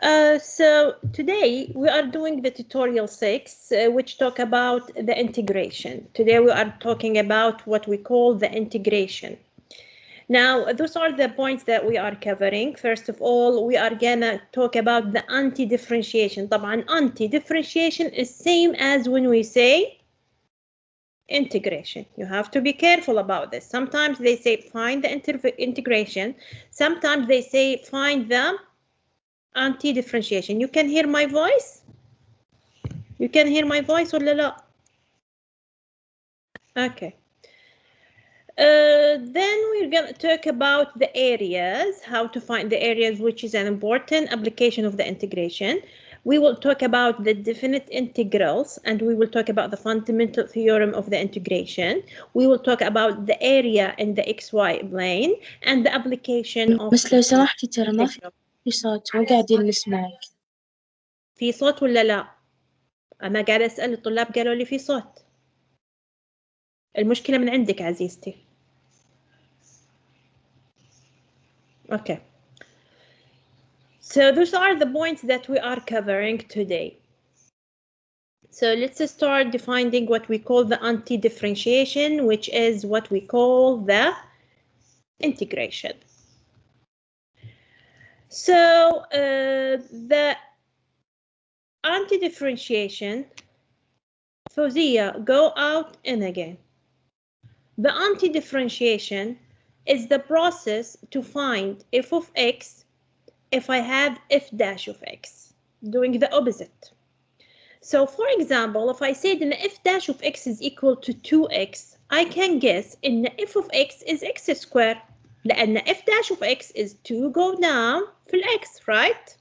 So today we are doing the tutorial 6, which talk about the integration. Today we are talking about what we call the integration. Now, those are the points that we are covering. First of all, we are gonna talk about the anti-differentiation. طبعا anti-differentiation is same as when we say integration. You have to be careful about this. Sometimes they say find the integration. Sometimes they say find the anti-differentiation. You can hear my voice? You can hear my voice or لا? Okay. Then we're going to talk about the areas, how to find the areas, which is an important application of the integration. We will talk about the definite integrals, and we will talk about the fundamental theorem of the integration. We will talk about the area in the XY plane and the application of بس لو سمحتي ترى ما في صوت مو قاعدين نسمعك. في صوت ولا لا؟ أنا قاعدة أسأل الطلاب قالوا لي في صوت. المشكلة من عندك عزيزتي. Okay. So those are the points that we are covering today. So let's start defining what we call the anti-differentiation, which is what we call the integration. So the anti-differentiation, Fawzia, go out and again. The anti-differentiation is the process to find f of x if I have f dash of x, doing the opposite. So for example, if I said in f dash of x is equal to 2x, I can guess in f of x is x square. لأن f dash of x is 2 go down في x, right?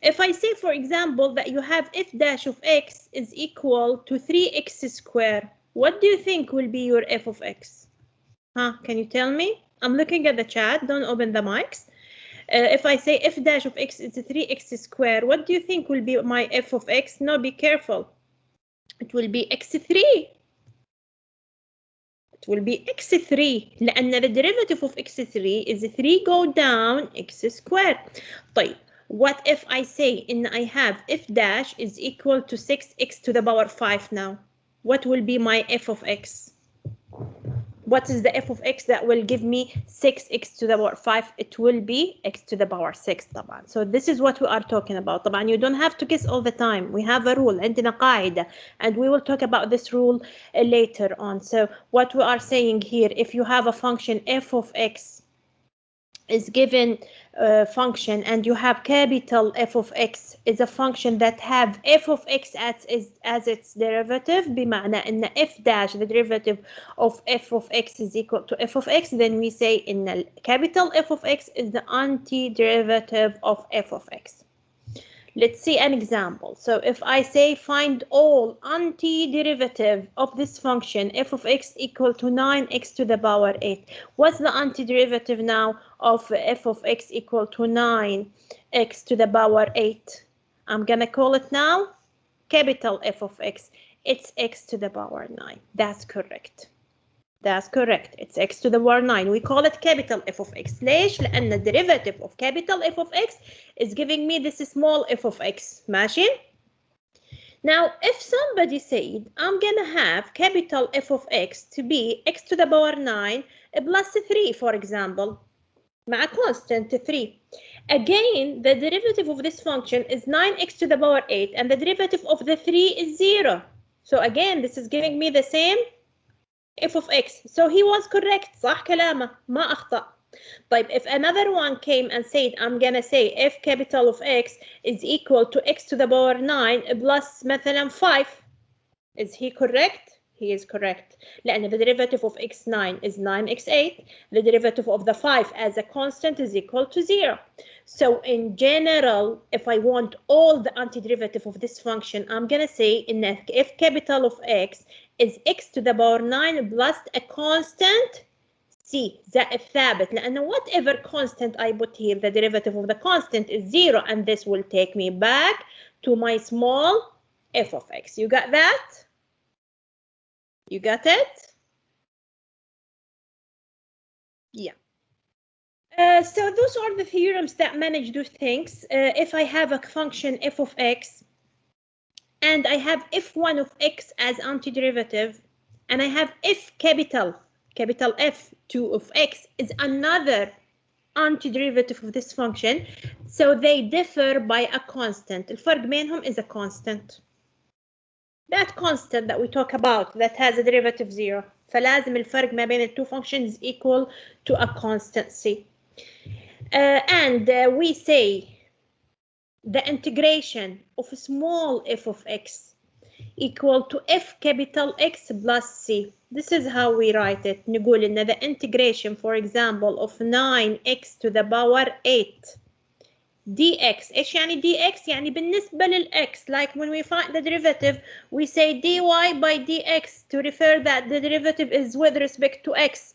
If I say, for example, that you have f dash of x is equal to 3x square, what do you think will be your f of x? Huh? Can you tell me? I'm looking at the chat. Don't open the mics. If I say f dash of x is 3x square, what do you think will be my f of x? No, be careful. It will be x3. It will be x3 لأن the derivative of x3 is 3 go down x square. طيب, what if I say in I have f dash is equal to 6x to the power 5 now? What will be my f of x? What is the f of x that will give me 6x to the power 5? It will be x to the power 6 طبعا. So this is what we are talking about. طبعا you don't have to guess all the time. We have a rule, عندنا قاعدة, and we will talk about this rule later on. So what we are saying here, if you have a function f of x is given function and you have capital f of x is a function that have f of x as its derivative, بمعنى ان f dash the derivative of f of x is equal to f of x, then we say in capital F of x is the antiderivative of f of x. Let's see an example. So if I say find all antiderivative of this function f of x equal to 9x to the power 8. What's the antiderivative now of f of x equal to 9x to the power 8? I'm gonna call it now capital F of x. It's x to the power 9. That's correct. That's correct. It's x to the power 9. We call it capital F of x. ليش؟ لأن the derivative of capital F of x is giving me this small f of x. ماشي؟ Now, if somebody said, I'm gonna have capital F of x to be x to the power 9 plus 3, for example, مع constant 3. Again, the derivative of this function is 9x to the power 8, and the derivative of the 3 is 0. So again, this is giving me the same f of x. So he was correct. صح كلامه ما أخطأ. طيب, if another one came and said, I'm gonna say f capital of x is equal to x to the power 9 plus مثلا 5. Is he correct? He is correct. لأن the derivative of x9 is 9x8. The derivative of the 5 as a constant is equal to 0. So in general, if I want all the antiderivative of this function, I'm gonna say in f capital of x is x to the power 9 plus a constant c, زائد ثابت, لأنه whatever constant I put here, the derivative of the constant is 0, and this will take me back to my small f of x. You got that? You got it? Yeah. So those are the theorems that manage those things. If I have a function f of x, and I have f1 of x as antiderivative, and I have f capital F2 of x is another antiderivative of this function, so they differ by a constant. الفرق بينهم is a constant. That constant that we talk about that has a derivative 0. فلازم الفرق ما بين two functions equal to a constancy. And we say the integration of small f of x equal to f capital X plus c. This is how we write it. نقول إن the integration, for example, of 9x to the power 8 dx. إيش يعني dx؟ يعني بالنسبة للx. Like when we find the derivative, we say dy by dx to refer that the derivative is with respect to x.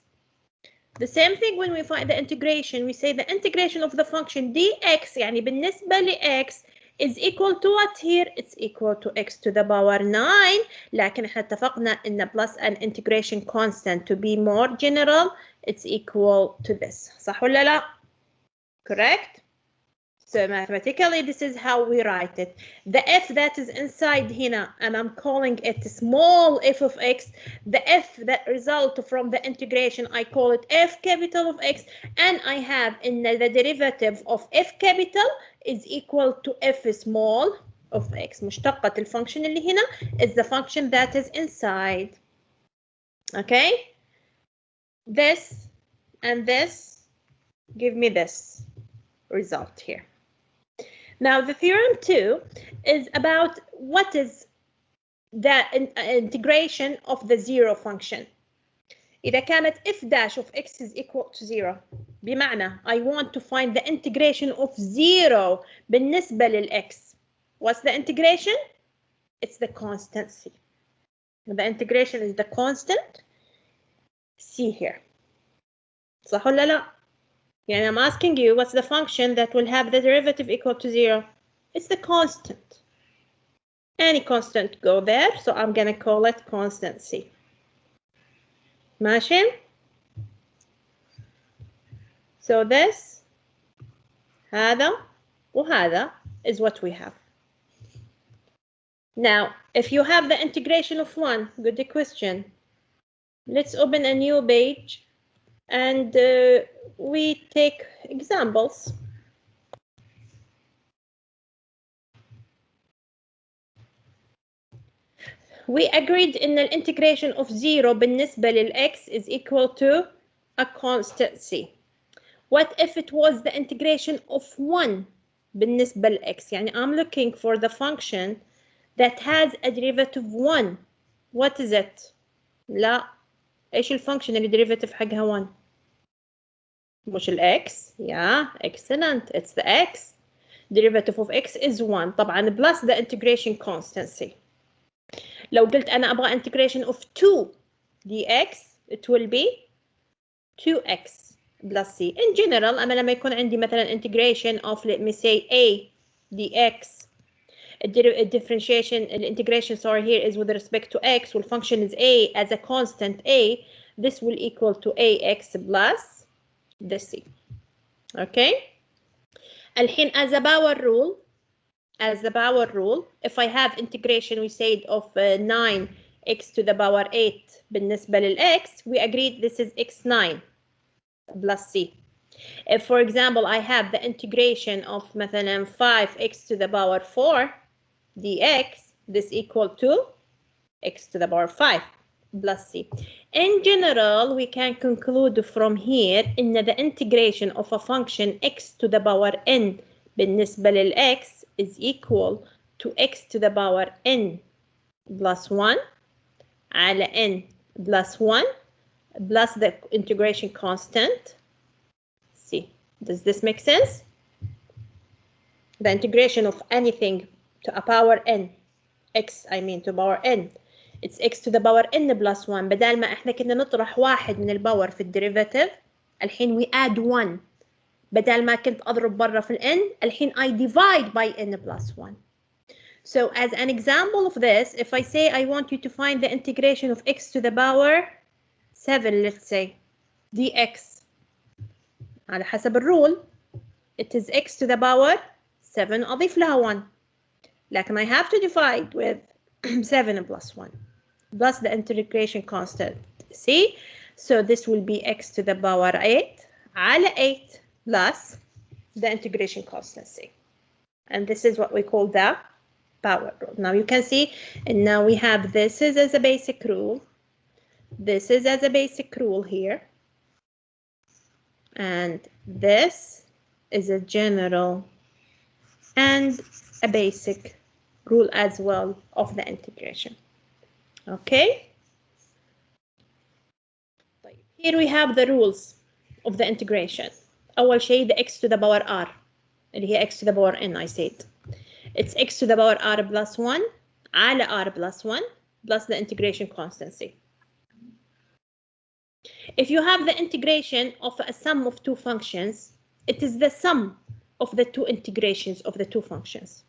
The same thing when we find the integration, we say the integration of the function dx يعني بالنسبة لx is equal to what here? It's equal to x to the power 9. لكن احنا اتفقنا ان plus an integration constant to be more general, it's equal to this. صح ولا لا? Correct? So mathematically, this is how we write it. The f that is inside هنا, and I'm calling it small f of x. The f that result from the integration, I call it f capital of x, and I have in the derivative of f capital is equal to f small of x. مشتقة الفانكشن اللي هنا is the function that is inside. Okay? This and this give me this result here. Now, the theorem 2 is about what is the integration of the zero function. إذا كانت f dash of x is equal to 0. بمعنى I want to find the integration of 0 بالنسبة للx. What's the integration? It's the constancy. The integration is the constant. See here. صح ولا لا؟ يعني I'm asking you, what's the function that will have the derivative equal to 0? It's the constant. Any constant go there, so I'm going to call it constancy. ماشي? So this, هذا وهذا is what we have. Now, if you have the integration of 1, good question. Let's open a new page and we take examples. We agreed in the integration of 0 بالنسبة للx is equal to a constancy. What if it was the integration of 1 بالنسبة لx? يعني I'm looking for the function that has a derivative 1. What is it? لا. إيش الفانكشن اللي derivative حقها 1؟ مش الx. Yeah, excellent. It's the x. Derivative of x is 1. طبعا plus the integration constancy. لو قلت أنا أبغى integration of 2 dx, it will be 2x plus c. In general, أنا لما يكون عندي مثلا integration of, let me say, a dx, differentiation, integration, sorry, here is with respect to x, will function is a as a constant a, this will equal to ax plus the c. Okay? الحين as a power rule, if I have integration, we said, of 9x to the power 8 بالنسبة للx, we agreed this is x9 plus c. If, for example, I have the integration of مثلا 5x to the power 4 dx, this equal to x to the power 5 plus c. In general, we can conclude from here in the integration of a function x to the power n بالنسبة للx is equal to x to the power n plus 1 على n plus 1 plus the integration constant. See, does this make sense? The integration of anything to a power n, x I mean to power n, it's x to the power n plus 1. بدل ما احنا كنا نطرح واحد من الباور في الديريفاتيف، الحين we add 1. بدل ما كنت أضرب برا في n، الحين I divide by n plus 1. So as an example of this, if I say I want you to find the integration of x to the power 7, let's say, dx. على حسب الرول it is x to the power 7 أضيف لها 1 لكن I have to divide with 7 plus 1 plus the integration constant c, so this will be x to the power 8 على 8 plus the integration constant c, and this is what we call the power rule. Now you can see, and now we have this is as a basic rule, this is as a basic rule here, and this is a general and a basic rule as well of the integration. Okay, here we have the rules of the integration. أول شيء the x to the power r اللي هي x to the power n I said. It's x to the power r plus 1 على r plus 1 plus the integration constancy. If you have the integration of a sum of two functions, it is the sum of the two integrations of the two functions.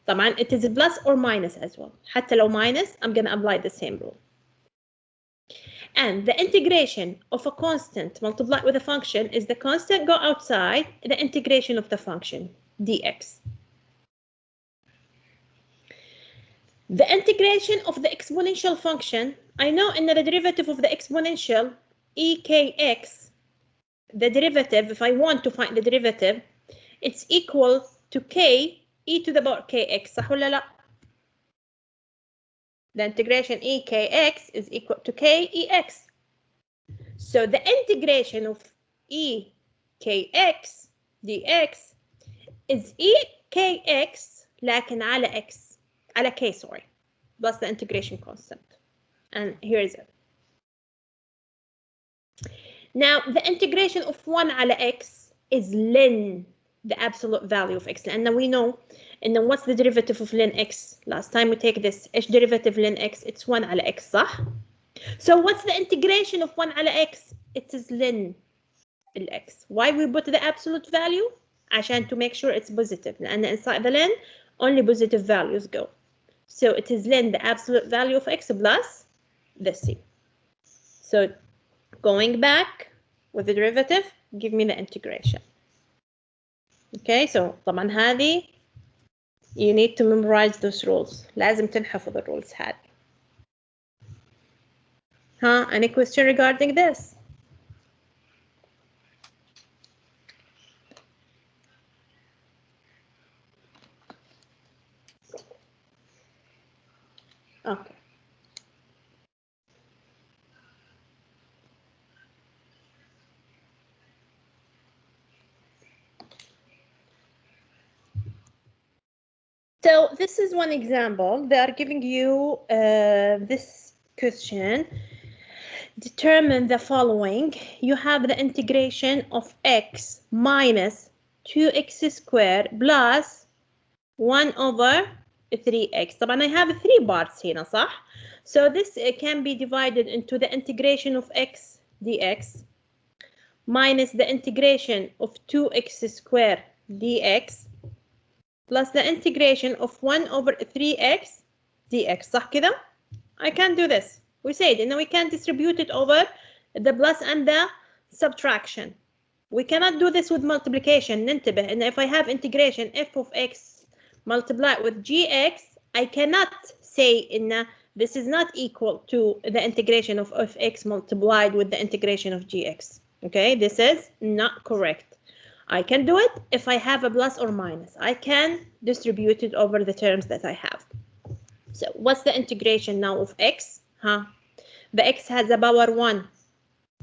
طبعا it is plus or minus as well. حتى لو minus, I'm going to apply the same rule. And the integration of a constant multiplied with a function is the constant go outside the integration of the function dx. The integration of the exponential function, I know in the derivative of the exponential ekx, the derivative, if I want to find the derivative, it's equal to k e to the power kx, صح ولا لا? The integration ekx is equal to kex. So the integration of ekx dx is ekx لكن على x, على k, sorry, plus the integration constant. And here is it. Now the integration of 1 على x is ln the absolute value of x, and we know, and then what's the derivative of ln x? Last time we take this, ايش derivative ln x? It's 1 على x, صح? So what's the integration of 1 على x? It is ln x. Why we put the absolute value? عشان to make sure it's positive, لأن inside the ln only positive values go. So it is ln the absolute value of x plus the c. So going back with the derivative, give me the integration. Okay, so طبعا هذه you need to memorize those rules. لازم تنحفظ الrules هذه. Any question regarding this? Okay. So this is one example. They are giving you this question. Determine the following. You have the integration of x minus 2x squared plus 1 over 3x. طبعا I have 3 parts هنا, صح? So this can be divided into the integration of x dx minus the integration of 2x squared dx plus the integration of 1 over 3x dx. صح كده? I can do this. We said, and we can distribute it over the plus and the subtraction. We cannot do this with multiplication. ننتبه, and if I have integration f of x multiplied with gx, I cannot say in this is not equal to the integration of x multiplied with the integration of gx. Okay, this is not correct. I can do it if I have a plus or minus. I can distribute it over the terms that I have. So what's the integration now of x? The x has a power 1.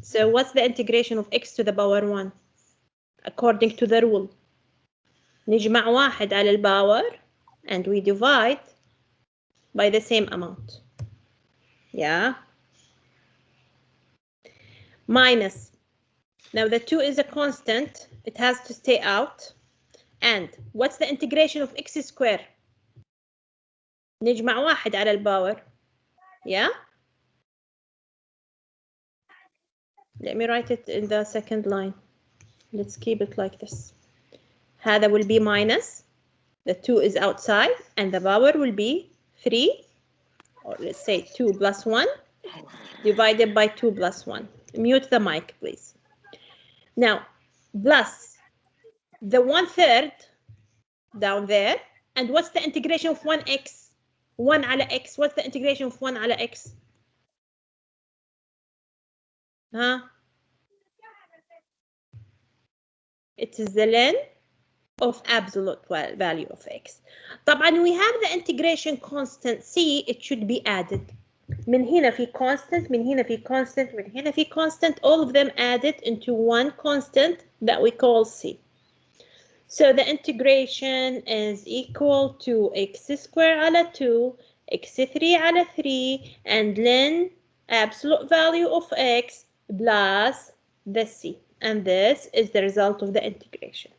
So what's the integration of x to the power 1? According to the rule. نجمع واحد على الباور and we divide by the same amount. Yeah. Minus. Now the 2 is a constant. It has to stay out. And what's the integration of x squared? نجمع واحد على الباور. Yeah. Let me write it in the second line. Let's keep it like this. هذا will be minus. The 2 is outside and the power will be 3, or let's say 2 plus 1 divided by 2 plus 1. Mute the mic, please. Now, plus the 1/3 down there, and what's the integration of 1x? 1 على x. What's the integration of 1 على x? Huh? It is the ln of absolute value of x. طبعا we have the integration constant c, it should be added. من هنا في constant, من هنا في constant, من هنا في constant, all of them added into one constant that we call c. So the integration is equal to x squared على 2, x3 على 3, and ln absolute value of x plus the c. And this is the result of the integration.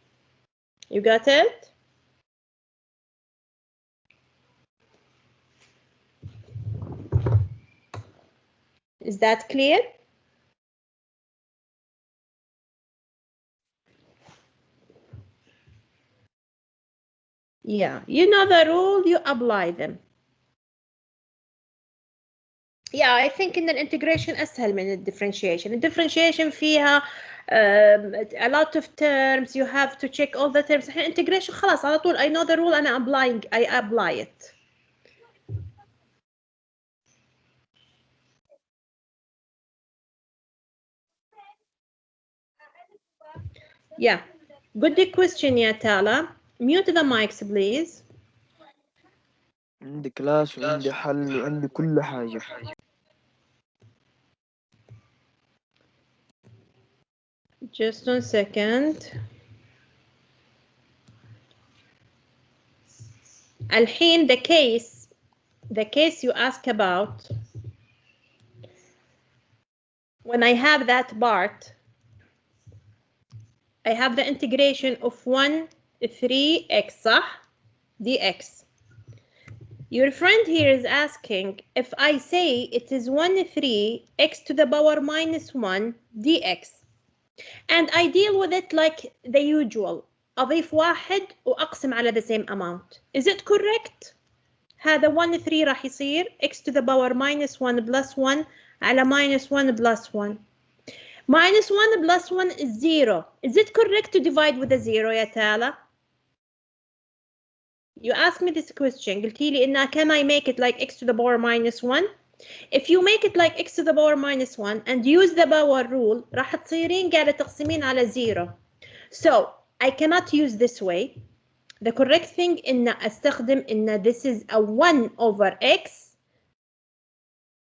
You got it? Is that clear? Yeah, you know the rule, you apply them. Yeah, I think in the integration أسهل من the differentiation. The differentiation فيها a lot of terms, you have to check all the terms. Integration خلاص على طول I know the rule and I apply it. Yeah, good question يا تالا. Mute the mics please. عندي كلاس وعندي حل وعندي كل حاجة. Just 1 second. الحين the case you ask about, when I have that part, I have the integration of 1 3x صح dx. Your friend here is asking if I say it is 1 3 x to the power minus 1 dx, and I deal with it like the usual, أضيف واحد وأقسم على the same amount. Is it correct? هذا 1 3 راح يصير x to the power minus 1 plus 1 على minus 1 plus 1. Minus 1 plus 1 is 0. Is it correct to divide with a 0 يا تالا? You asked me this question. قلتي لي إنها can I make it like x to the power minus 1? If you make it like x to the power minus 1 and use the power rule, راح تصيرين قاعدة تقسمين على 0. So I cannot use this way. The correct thing إن أستخدم إن this is a 1 over x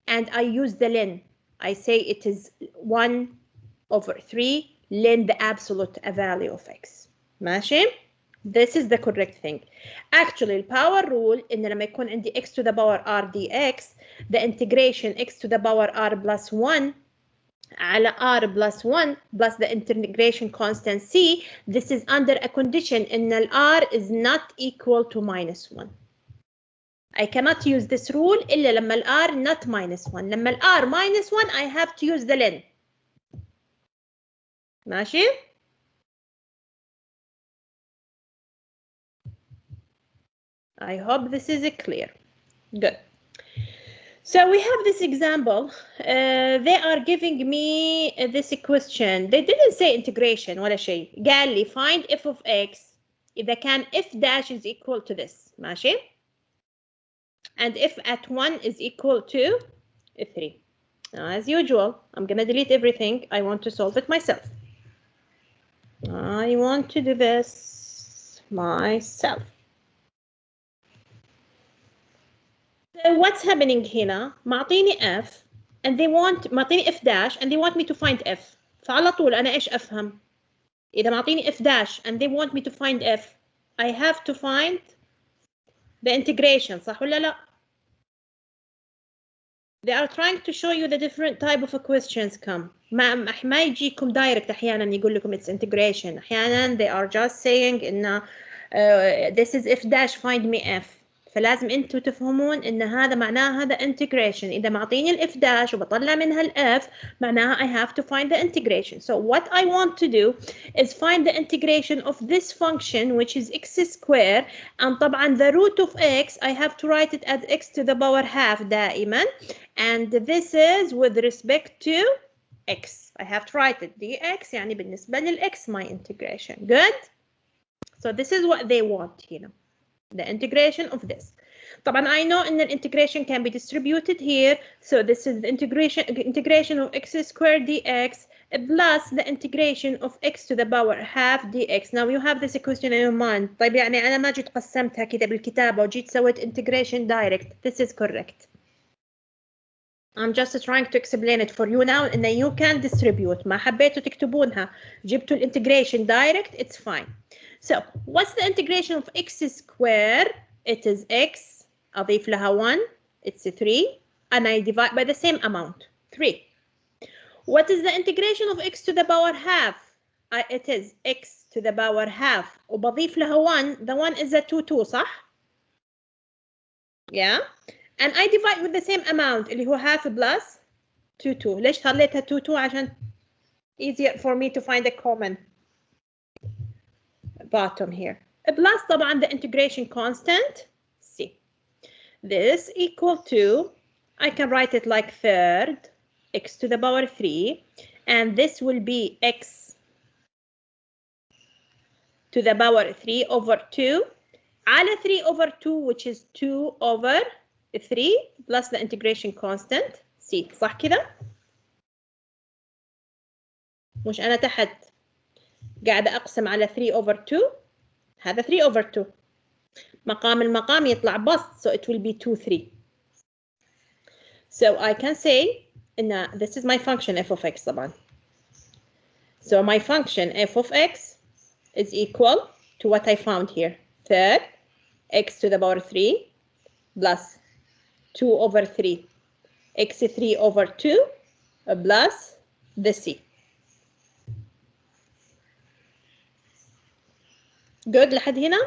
and I use the ln. I say it is 1 over 3 ln the absolute value of x. ماشي? This is the correct thing. Actually, the power rule إن لما يكون عندي x to the power r dx, the integration x to the power r plus 1 على r plus 1 plus the integration constant c, this is under a condition إن ال r is not equal to minus 1. I cannot use this rule إلا لما ال r not minus 1. لما ال r minus 1 I have to use the ln. ماشي؟ I hope this is clear. Good. So we have this example. They are giving me this question. They didn't say integration ولا شيء. قال لي find f of x إذا كان f dash is equal to this. ماشي؟ And if at 1 is equal to 3. Now, as usual, I'm going to delete everything. I want to solve it myself. I want to do this myself. So what's happening هنا؟ معطيني f and they want معطيني f dash and they want me to find f. فعلى طول أنا إيش أفهم؟ إذا معطيني f dash and they want me to find f, I have to find the integration. صح ولا لا؟ They are trying to show you the different type of questions come. ما يجيكم direct أحيانا يقول لكم it's integration. أحيانا they are just saying إن this is f dash find me f. فلازم انتوا تفهمون ان هذا معناه هذا integration. اذا معطيني ال f dash وبطلع منها ال f معناها I have to find the integration. So what I want to do is find the integration of this function which is x squared, and طبعا the root of x I have to write it as x to the power half دائما, and this is with respect to x. I have to write it dx يعني بالنسبة للx my integration. Good? So this is what they want here. The integration of this. طبعا I know in the integration can be distributed here. So this is the integration of x squared dx plus the integration of x to the power half dx. Now you have this equation in your mind. طيب يعني أنا ما جيت قسمتها كده بالكتابة وجيت سويت integration direct. This is correct. I'm just trying to explain it for you now إن you can distribute. ما حبيتوا تكتبونها جبتوا الانتجريشن direct, it's fine. So what's the integration of x squared? It is x أضيف لها 1, it's 3 and I divide by the same amount 3. What is the integration of x to the power half? It is x to the power half وبضيف لها 1. The 1 is a 2 صح? Yeah. And I divide with the same amount اللي هو half plus 2. ليش خليتها 2 عشان easier for me to find a common bottom here. Plus طبعا the integration constant c. This equal to, I can write it like third x to the power 3 and this will be x to the power 3 over 2 على 3 over 2 which is 2 over 3 plus the integration constant c. صح كده؟ مش أنا تحت قاعدة أقسم على 3 over 2 هذا 3 over 2 مقام المقام يطلع بسط so it will be 2 3. So I can say إن this is my function f of x طبعا. So my function f of x is equal to what I found here. Third x to the power 3 plus 2 over 3 x3 over 2 plus the c. Good لحد هنا؟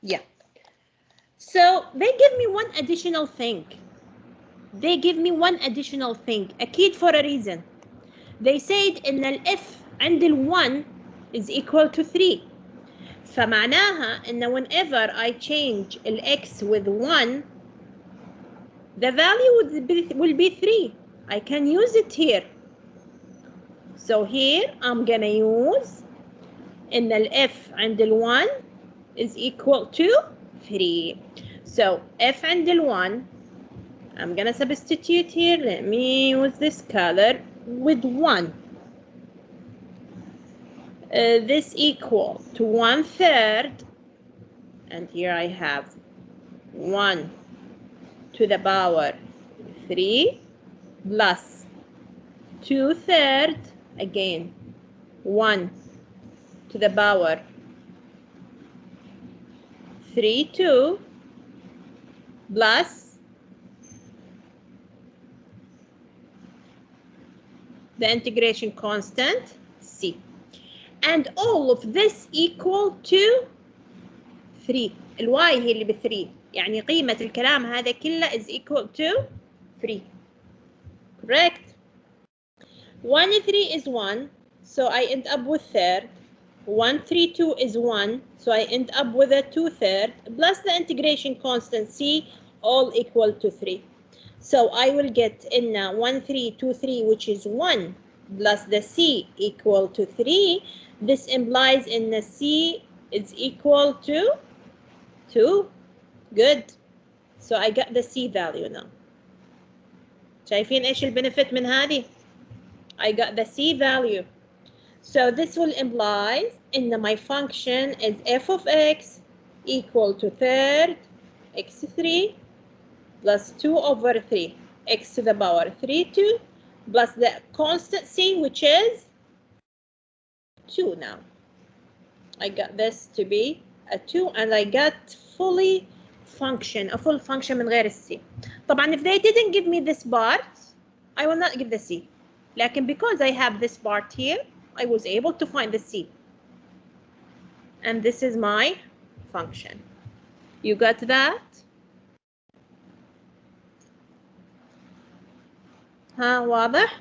Yeah. So they give me one additional thing. They give me one additional thing. أكيد for a reason. They said إن ال f عند ال 1 is equal to 3. فمعناها إن whenever I change ال x with 1, the value will be 3. I can use it here. So here I'm gonna use إن ال f عند ال 1 is equal to 3. So f عند ال 1, I'm gonna substitute here. Let me use this color with 1. This equal to 1/3, and here I have 1 to the power 3 plus 2/3, again 1 to the power 3/2 plus the integration constant c. And all of this equal to 3. الواي هي اللي ب3 يعني قيمة الكلام هذا كله is equal to 3. Correct? 1 3 is 1, so I end up with third. 1 3 2 is 1, so I end up with a 2/3 plus the integration constant c, all equal to 3. So I will get in 1 3 2 3, which is 1 plus the c equal to 3. This implies in the c is equal to 2. Good. So I got the c value now. شايفين ايش البنفيت من هذه؟ I got the c value. So this will imply in my function is f of x equal to third x3 plus 2 over 3 x to the power 3/2 plus the constant c, which is 2 now. I got this to be a 2 and I got a full function من غير c. طبعا if they didn't give me this part, I will not give the c. لكن because I have this part here, I was able to find the c. And this is my function. You got that? ها واضح؟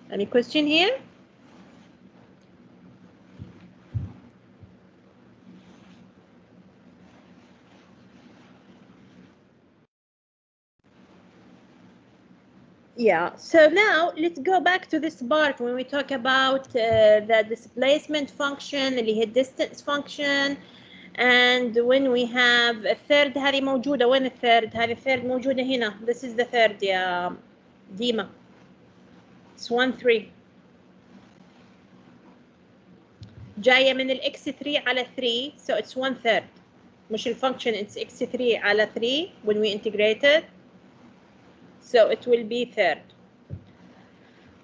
Any question here? Yeah, so now let's go back to this part when we talk about the displacement function اللي هي distance function, and when we have a third. هذه موجودة وين الثيرد؟ هذه الثيرد موجودة هنا. This is the third يا ديما. It's 1 3 جاية من ال x3 على 3, so it's 1/3. مش الفانكشن it's x3 على 3 when we integrate it, so it will be third.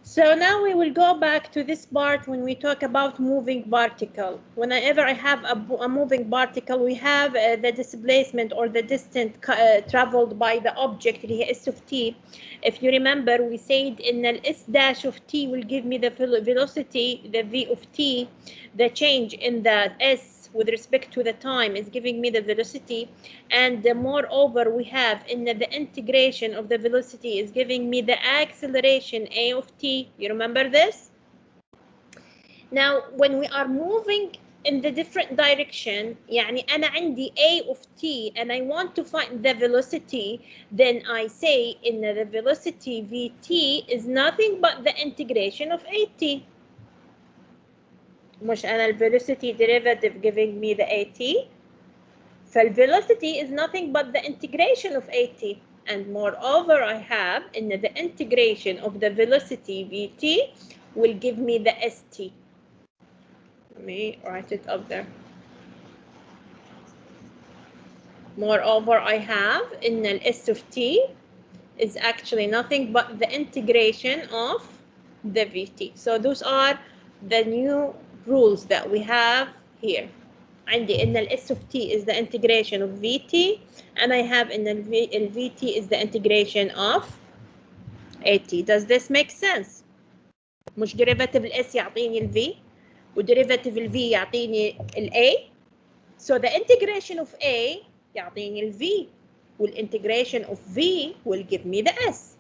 So now we will go back to this part when we talk about moving particle. Whenever I have a moving particle, we have the displacement or the distance traveled by the object اللي هي s of t. If you remember, we said in the s dash of t will give me the velocity, the v of t. The change in the s with respect to the time is giving me the velocity, and moreover we have in the integration of the velocity is giving me the acceleration a of t. You remember this? Now when we are moving in the different direction, يعني أنا عندي a of t and I want to find the velocity, then I say in the velocity vt is nothing but the integration of at. مش أنا velocity derivative giving me the at. فالvelocity is nothing but the integration of at, and moreover I have in the integration of the velocity vt will give me the st. Let me write it up there. Moreover I have in the s of t is actually nothing but the integration of the vt. So those are the new rules that we have here. عندي إن ال S of t is the integration of Vt, and I have in the Vt is the integration of At. Does this make sense? مش derivative ال S يعطيني ال V و derivative ال V يعطيني ال A. So the integration of A يعطيني ال V وال integration of V will give me the S.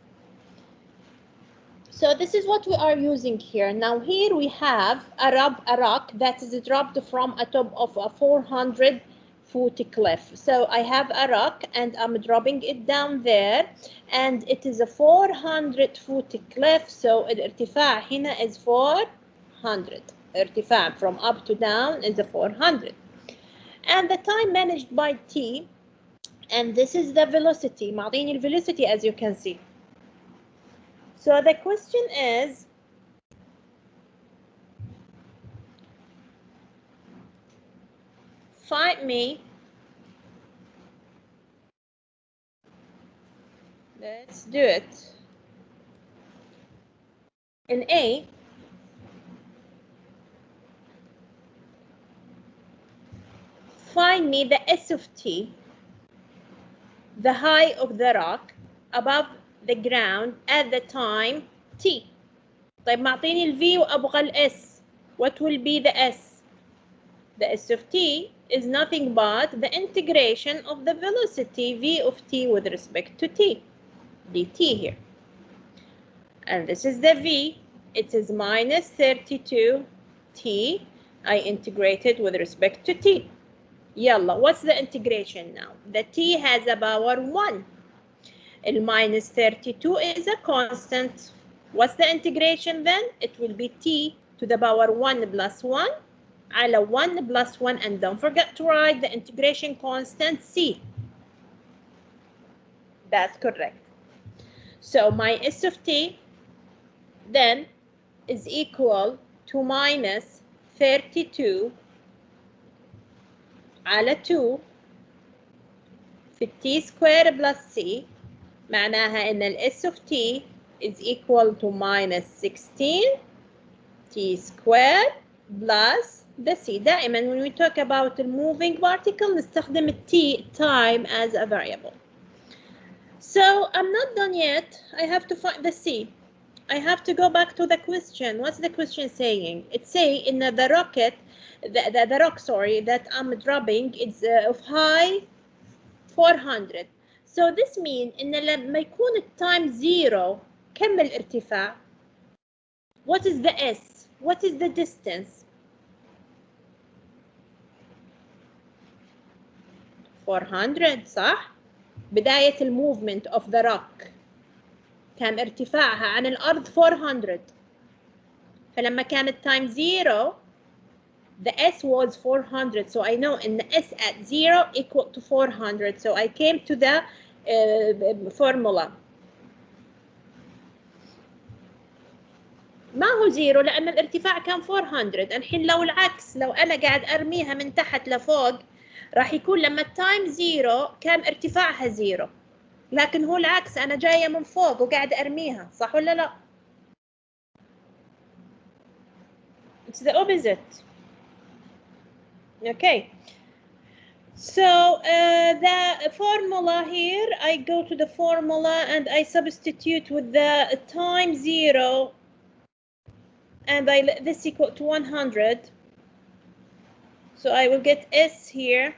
So this is what we are using here. Now here we have a rock that is dropped from a top of a 400-foot cliff. So I have a rock and I'm dropping it down there, and it is a 400-foot cliff. So الارتفاع هنا is 400. ارتفاع from up to down is a 400. And the time managed by t, and this is the velocity. معطيني ال velocity as you can see. So the question is, find me, let's do it. In A, find me the S of t, the height of the rock above the ground at the time t. طيب معطيني ال V وأبغى ال S. What will be the S? The S of t is nothing but the integration of the velocity V of t with respect to t, dt here. And this is the V. It is minus 32 t. I integrated with respect to t. Yalla, what's the integration now? The t has a power 1. El minus 32 is a constant. What's the integration then? It will be t to the power 1 plus 1 على 1 plus 1, and don't forget to write the integration constant c. That's correct. So my S of t then is equal to minus 32 على 2 في t square plus c. معناها إن ال S of t is equal to minus 16 t square plus the c. دائما when we talk about the moving particle نستخدم t time as a variable. So I'm not done yet. I have to find the c. I have to go back to the question. What's the question saying? It's saying in the rocket, the rock, sorry, that I'm dropping is of height 400. So this means إن لما يكون التايم 0 كم الارتفاع؟ What is the S? What is the distance? 400 صح؟ بداية الموفمنت of the rock. كان ارتفاعها عن الأرض 400. فلما كانت time 0 the S was 400, so I know in the S at 0 equal to 400, so I came to the formula. ما هو 0 لأن الارتفاع كان 400. الحين لو العكس، لو أنا قاعد أرميها من تحت لفوق راح يكون لما التايم 0 كان ارتفاعها 0، لكن هو العكس، أنا جاية من فوق وقاعد أرميها، صح ولا لا؟ It's the opposite. Okay. So the formula here, I go to the formula and I substitute with the time 0, and this equal to 100. So I will get S here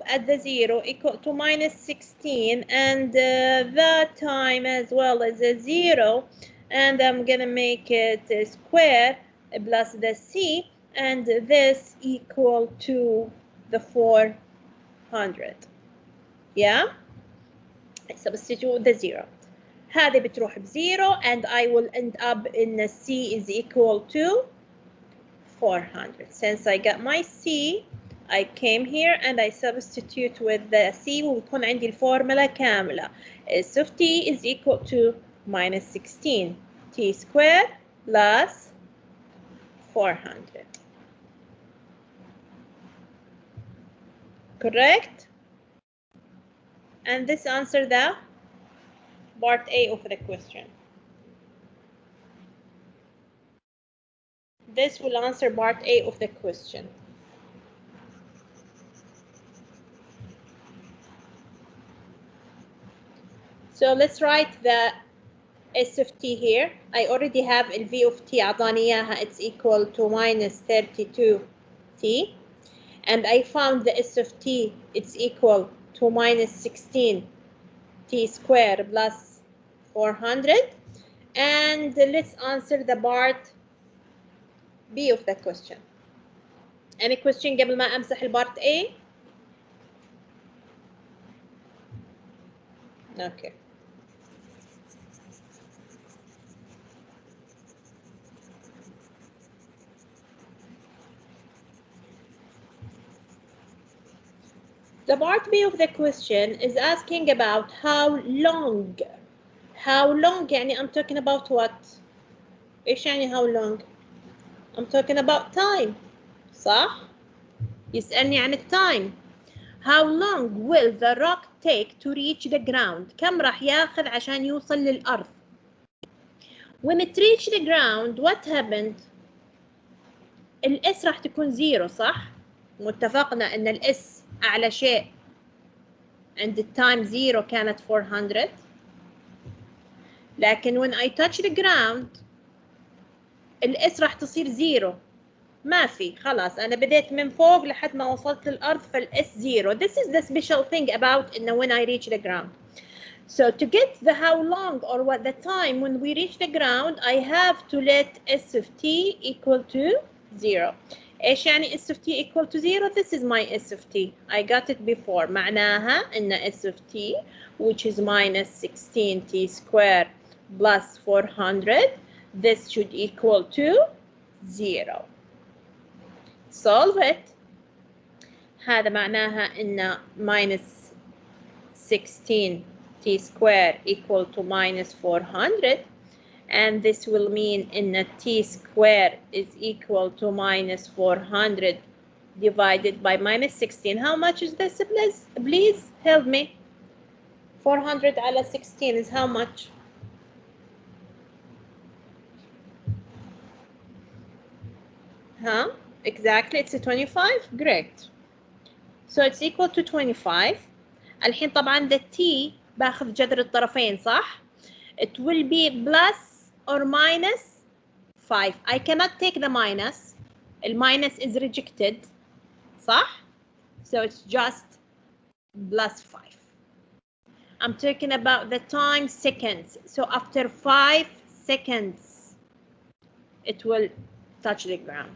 at the 0 equal to minus 16, and that time as well as a 0, and I'm gonna make it a square plus the C, and this equal to the 400. Yeah, I substitute the 0. هذه بتروح ب0 and I will end up in the C is equal to 400. Since I got my C, I came here and I substitute with the C ويكون عندي الفورمولا كاملة. S of T is equal to minus 16 T squared plus 400. Correct? And this answer the part A of the question. This will answer part A of the question. So let's write the S of T here. I already have the V of T أعطاني إياها, it's equal to minus 32T. And I found the S of T, it's equal to minus 16 T squared plus 400. And let's answer the part B of the question. Any question قبل ما أمسح البارت A? Okay. The part B of the question is asking about how long. How long يعني I'm talking about what? إيش يعني how long? I'm talking about time. صح؟ يسألني عن التايم. How long will the rock take to reach the ground? كم راح ياخذ عشان يوصل للأرض؟ When it reached the ground, what happened? الإس راح تكون 0 صح؟ متفقنا إن الإس أعلى شيء عند التايم 0 كانت 400. لكن when I touch the ground الإس راح تصير 0. ما في، خلاص أنا بديت من فوق لحد ما وصلت للأرض فالإس 0. This is the special thing about when I reach the ground. So to get the how long or what the time when we reach the ground, I have to let S of T equal to 0. إيش يعني S of T equal to 0? This is my S of T. I got it before. معناها إن S of T, which is minus 16T squared plus 400, this should equal to 0. Solve it. هذا معناها إن minus 16T squared equal to minus 400, and this will mean in T squared is equal to minus 400 divided by minus 16. How much is this, please? Please help me. 400 على 16 is how much? Huh? Exactly, it's a 25. Great. So it's equal to 25. الحين طبعا the T باخذ جذر الطرفين صح؟ It will be plus or minus 5. I cannot take the minus. The minus is rejected. صح? So it's just plus 5. I'm talking about the time seconds. So after 5 seconds, it will touch the ground.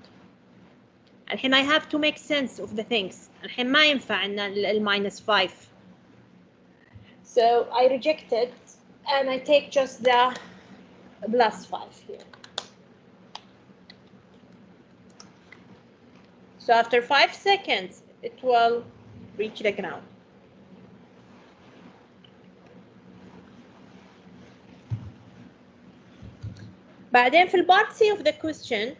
الحين I have to make sense of the things. الحين ما ينفع إن minus 5. So I rejected and I take just the plus 5 here. So after 5 seconds, it will reach the ground. بعدين في part C of the question,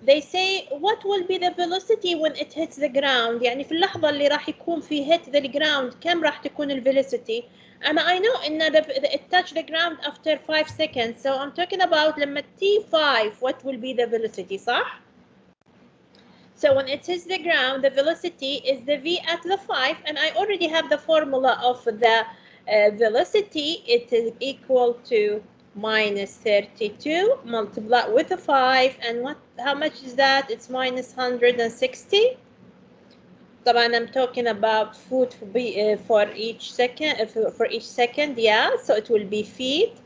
they say what will be the velocity when it hits the ground. يعني في اللحظة اللي راح يكون في hit the ground كم راح تكون ال velocity. And I know إن it touch the ground after 5 seconds. So I'm talking about لما T5 what will be the velocity, صح? So when it hits the ground, the velocity is the v at the 5, and I already have the formula of the velocity. It is equal to minus 32 multiplied with the 5, and what? How much is that? It's minus 160. طبعا I'm talking about foot for each second, yeah. So it will be feet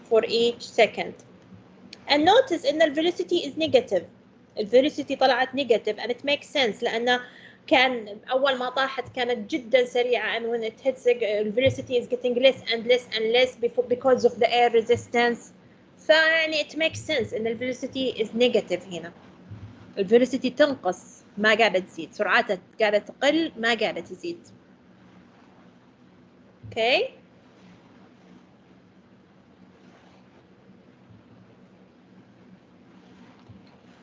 for each second. And notice إن the velocity is negative. الفيلوسيتي طلعت نيجاتيف and it makes sense لأنه كان أول ما طاحت كانت جدا سريعة and when it hits the velocity is getting less and less and less because of the air resistance. فيعني it makes sense إن الفيلوسيتي is negative هنا. الفيلوسيتي تنقص ما قاعدة تزيد، سرعتها قاعدة تقل ما قاعدة تزيد. Okay.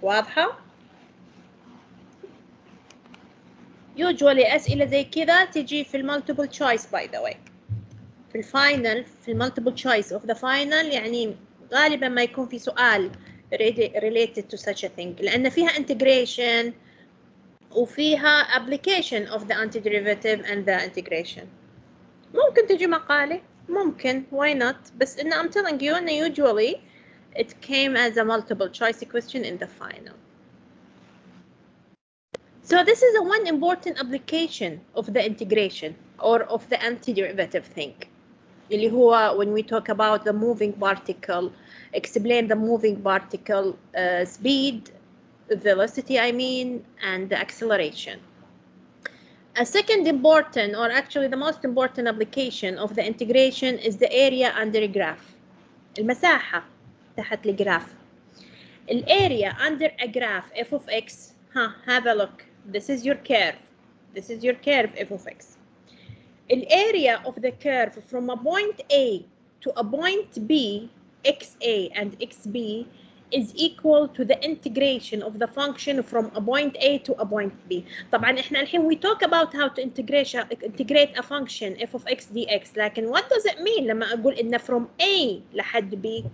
واضحة؟ usually أسئلة زي كذا تجي في المالتيبل choice by the way. في الفاينل في المالتيبل choice of the final يعني غالبا ما يكون في سؤال related to such a thing لأن فيها integration وفيها application of the antiderivative and the integration. ممكن تجي مقالة ممكن why not بس إن I'm telling you إن usually it came as a multiple choice question in the final. So this is a one important application of the integration or of the antiderivative thing. اللي هو when we talk about the moving particle, explain the moving particle speed, velocity I mean, and the acceleration. A second important, or actually the most important application of the integration is the area under a graph. المساحة تحت الجراف. الarea under a graph f of x, have a look. This is your curve. This is your curve f of x. The area of the curve from a point A to a point B, XA and XB, is equal to the integration of the function from a point A to a point B. طبعا احنا الحين we talk about how to integrate a function f of x dx. لكن what does it mean لما أقول إن from A لحد B?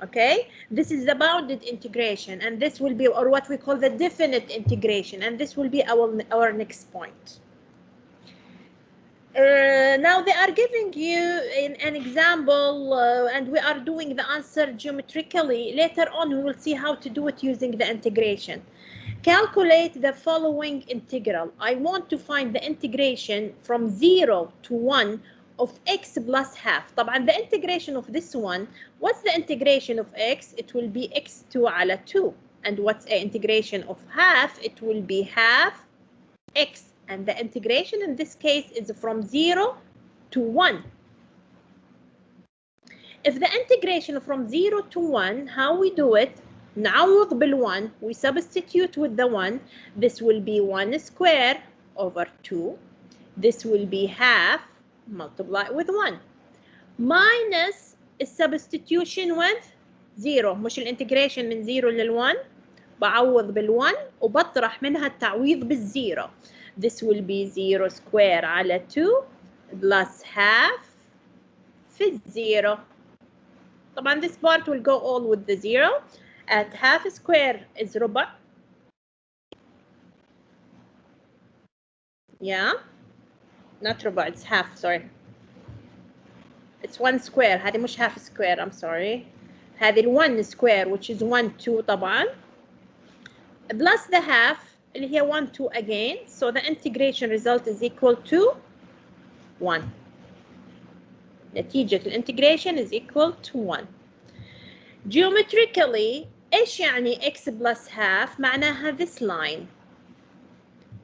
Okay, this is the bounded integration, and this will be, or what we call the definite integration, and this will be our next point. Now they are giving you an example and we are doing the answer geometrically. Later on we will see how to do it using the integration. Calculate the following integral. I want to find the integration from 0 to 1 of x plus half. طبعا the integration of this one, what's the integration of x? It will be x2 على 2. And what's the integration of half? It will be half x. And the integration in this case is from 0 to 1. If the integration from 0 to 1, how we do it? نعوض بال1, we substitute with the 1. This will be 1 square over 2. This will be half multiplied with 1. Minus substitution with 0. مش الانتجريشن من 0 لل1. بعوض بال1 وبطرح منها التعويض بالزيرو. This will be 0 square على 2 plus half في الزيرو. طبعا this part will go all with the 0 and half square is ربع. Yeah, not ربع, it's half, sorry. It's 1 square, هذه مش half square, I'm sorry. هذه ال 1 square which is 1 2 طبعا plus the half اللي هي 1 2 again, so the integration result is equal to 1. نتيجة الانتجريشن is equal to 1. Geometrically ايش يعني x plus half؟ معناها this line.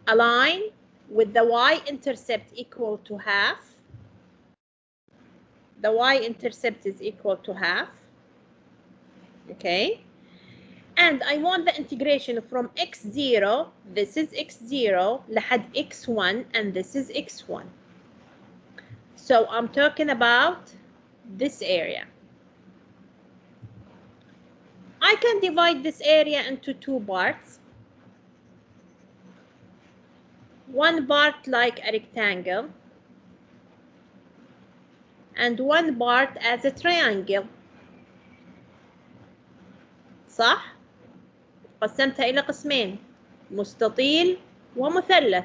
A line with the y-intercept equal to half. the y-intercept is equal to half. Okay. And I want the integration from x0, this is x0, لحد x1, and this is x1. So I'm talking about this area. I can divide this area into two parts. One part like a rectangle, and one part as a triangle. صح؟ قسمتها إلى قسمين، مستطيل ومثلث.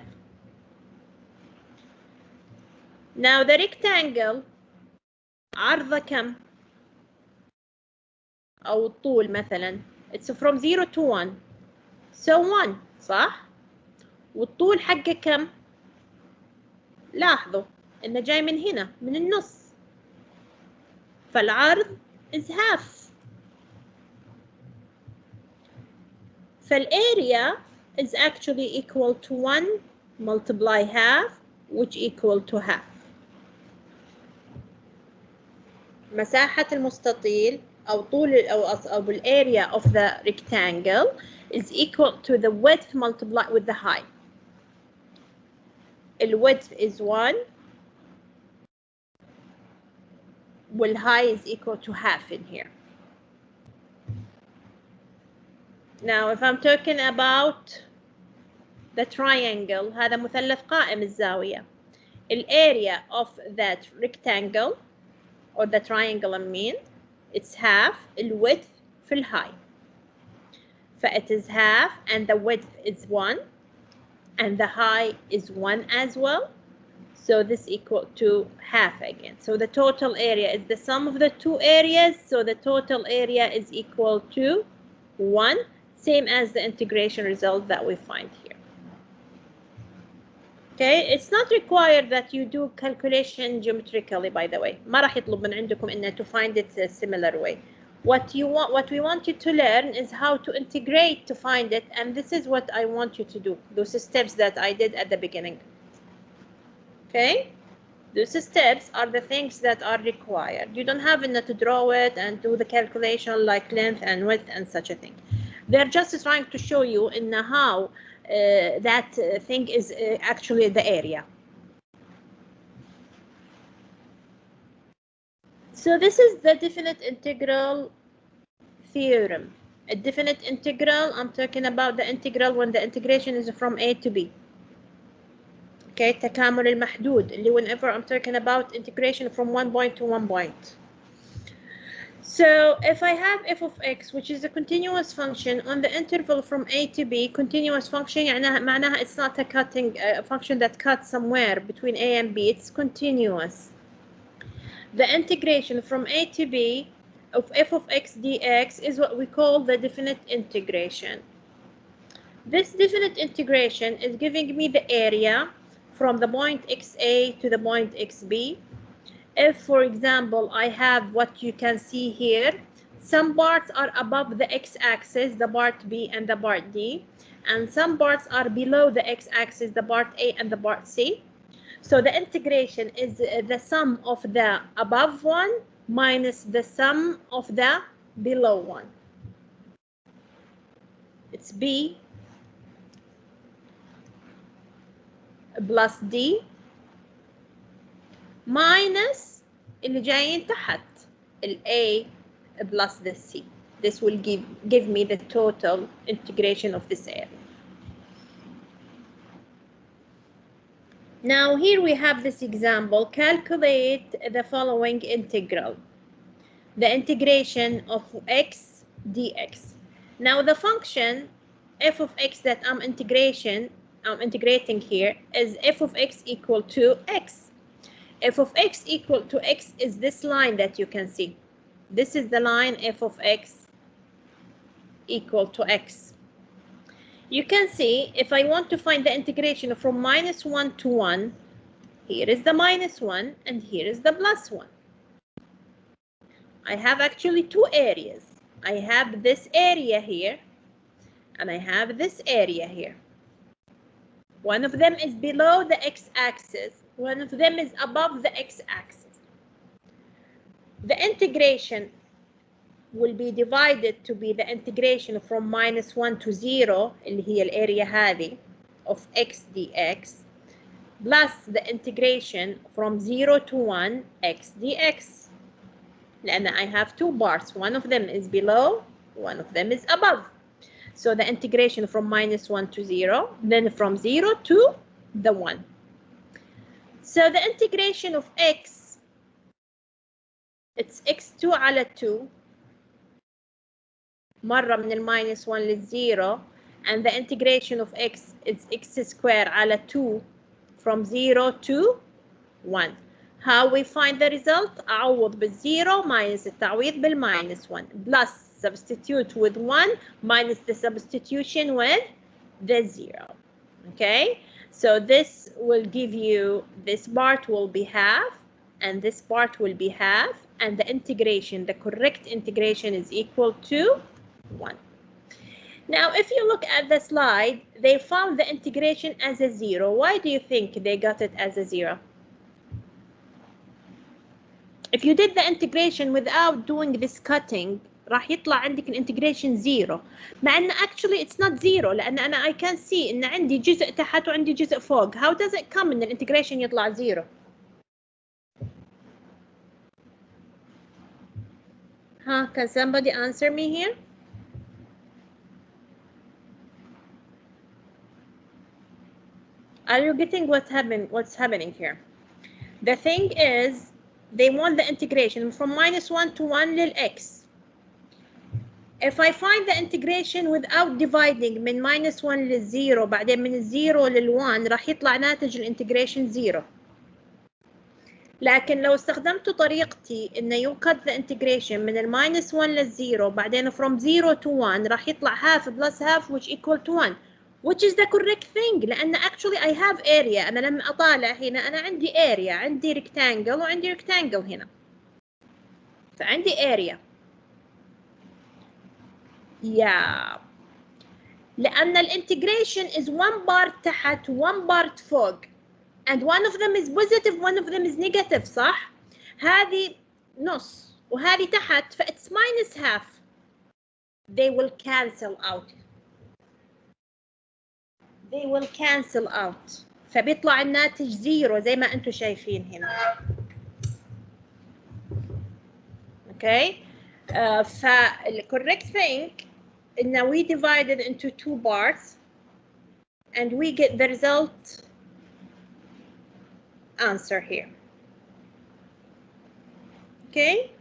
Now the rectangle عرضه كم؟ أو الطول مثلا. It's from 0 to 1. So 1 صح؟ والطول حقه كم؟ لاحظوا إنه جاي من هنا من النص. فالعرض is half. فالarea is actually equal to 1 multiply half, which equal to half. مساحة المستطيل أو طول أو الarea of the rectangle is equal to the width multiplied with the height. The width is 1 while height is equal to half in here. Now if I'm talking about the triangle, هذا مثلث قائم الزاوية. The area of that rectangle or the triangle I mean, it's half the width في الهاي. It is half and the width is 1 and the height is 1 as well. So this equal to half again. So the total area is the sum of the two areas. So the total area is equal to 1, same as the integration result that we find here. Okay, it's not required that you do calculation geometrically, by the way. ما راح يطلب من عندكم إنه to find it a similar way. What we want you to learn is how to integrate to find it, and this is what I want you to do. Those steps that I did at the beginning. Okay, those steps are the things that are required. You don't have to draw it and do the calculation like length and width and such a thing. They're just trying to show you in how that thing is actually the area. So this is the definite integral theorem. A definite integral, I'm talking about the integral when the integration is from A to B. Okay, تكامل المحدود اللي whenever I'm talking about integration from one point to one point. So if I have f of x, which is a continuous function on the interval from A to B, continuous function معناها it's not a cutting function that cuts somewhere between A and B, it's continuous. The integration from A to B of f of x dx is what we call the definite integration. This definite integration is giving me the area from the point xa to the point xb. If, for example, I have what you can see here, some parts are above the x-axis, the part B and the part D, and some parts are below the x-axis, the part A and the part C. So the integration is the sum of the above one minus the sum of the below one. It's B plus D minus اللي جايين تحت ال A plus the C. This will give me the total integration of this area. Now here we have this example. Calculate the following integral. The integration of x dx. Now the function f of x that I'm integrating here is f of x equal to x. F of x equal to x is this line that you can see. This is the line f of x equal to x. You can see if I want to find the integration from -1 to 1, here is the -1 and here is the +1. I have actually two areas. I have this area here and I have this area here. One of them is below the x-axis, one of them is above the x-axis. the integration will be divided to be the integration from -1 to 0 اللي هي الاريا هذه of x dx plus the integration from 0 to 1 x dx لأن I have two parts, one of them is below, one of them is above. So the integration from -1 to 0, then from 0 to the 1. So the integration of x, it's x2 على 2 مرة من -1 لل0, and the integration of x is x squared على 2 from 0 to 1. How we find the result? أعوض بالزيرو minus التعويض بالminus 1 plus substitute with 1 minus the substitution with the 0. Okay, so this will give you, this part will be half and this part will be half, and the integration, the correct integration is equal to 1. Now, if you look at the slide, they found the integration as a 0. Why do you think they got it as a 0? If you did the integration without doing this cutting, راح يطلع عندك الانتجريشن 0. مع ان actually it's not 0 لان انا I can see ان عندي جزء تحت وعندي جزء فوق. How does it come ان الانتجريشن يطلع 0? Can somebody answer me here? Are you getting what's happening here? The thing is, they want the integration from -1 to 1 للx. If I find the integration without dividing من -1 لل0 بعدين من ال0 لل1 راح يطلع ناتج الانتجريشن 0. لكن لو استخدمت طريقتي انه you cut the integration من -1 لل0 بعدين from 0 to 1 راح يطلع half plus half which equal to 1, which is the correct thing لأن actually I have area. أنا لما أطالع هنا أنا عندي area, عندي rectangle وعندي rectangle هنا, فعندي area. Yeah. لأن الانتجريشن is one part تحت one part فوق, and one of them is positive one of them is negative, صح؟ هذه نص وهذه تحت, ف it's minus half. They will cancel out. They will cancel out. فبيطلع الناتج 0 زي ما أنتم شايفين هنا. Okay. The correct thing is now we divide it into two parts and we get the result answer here. Okay.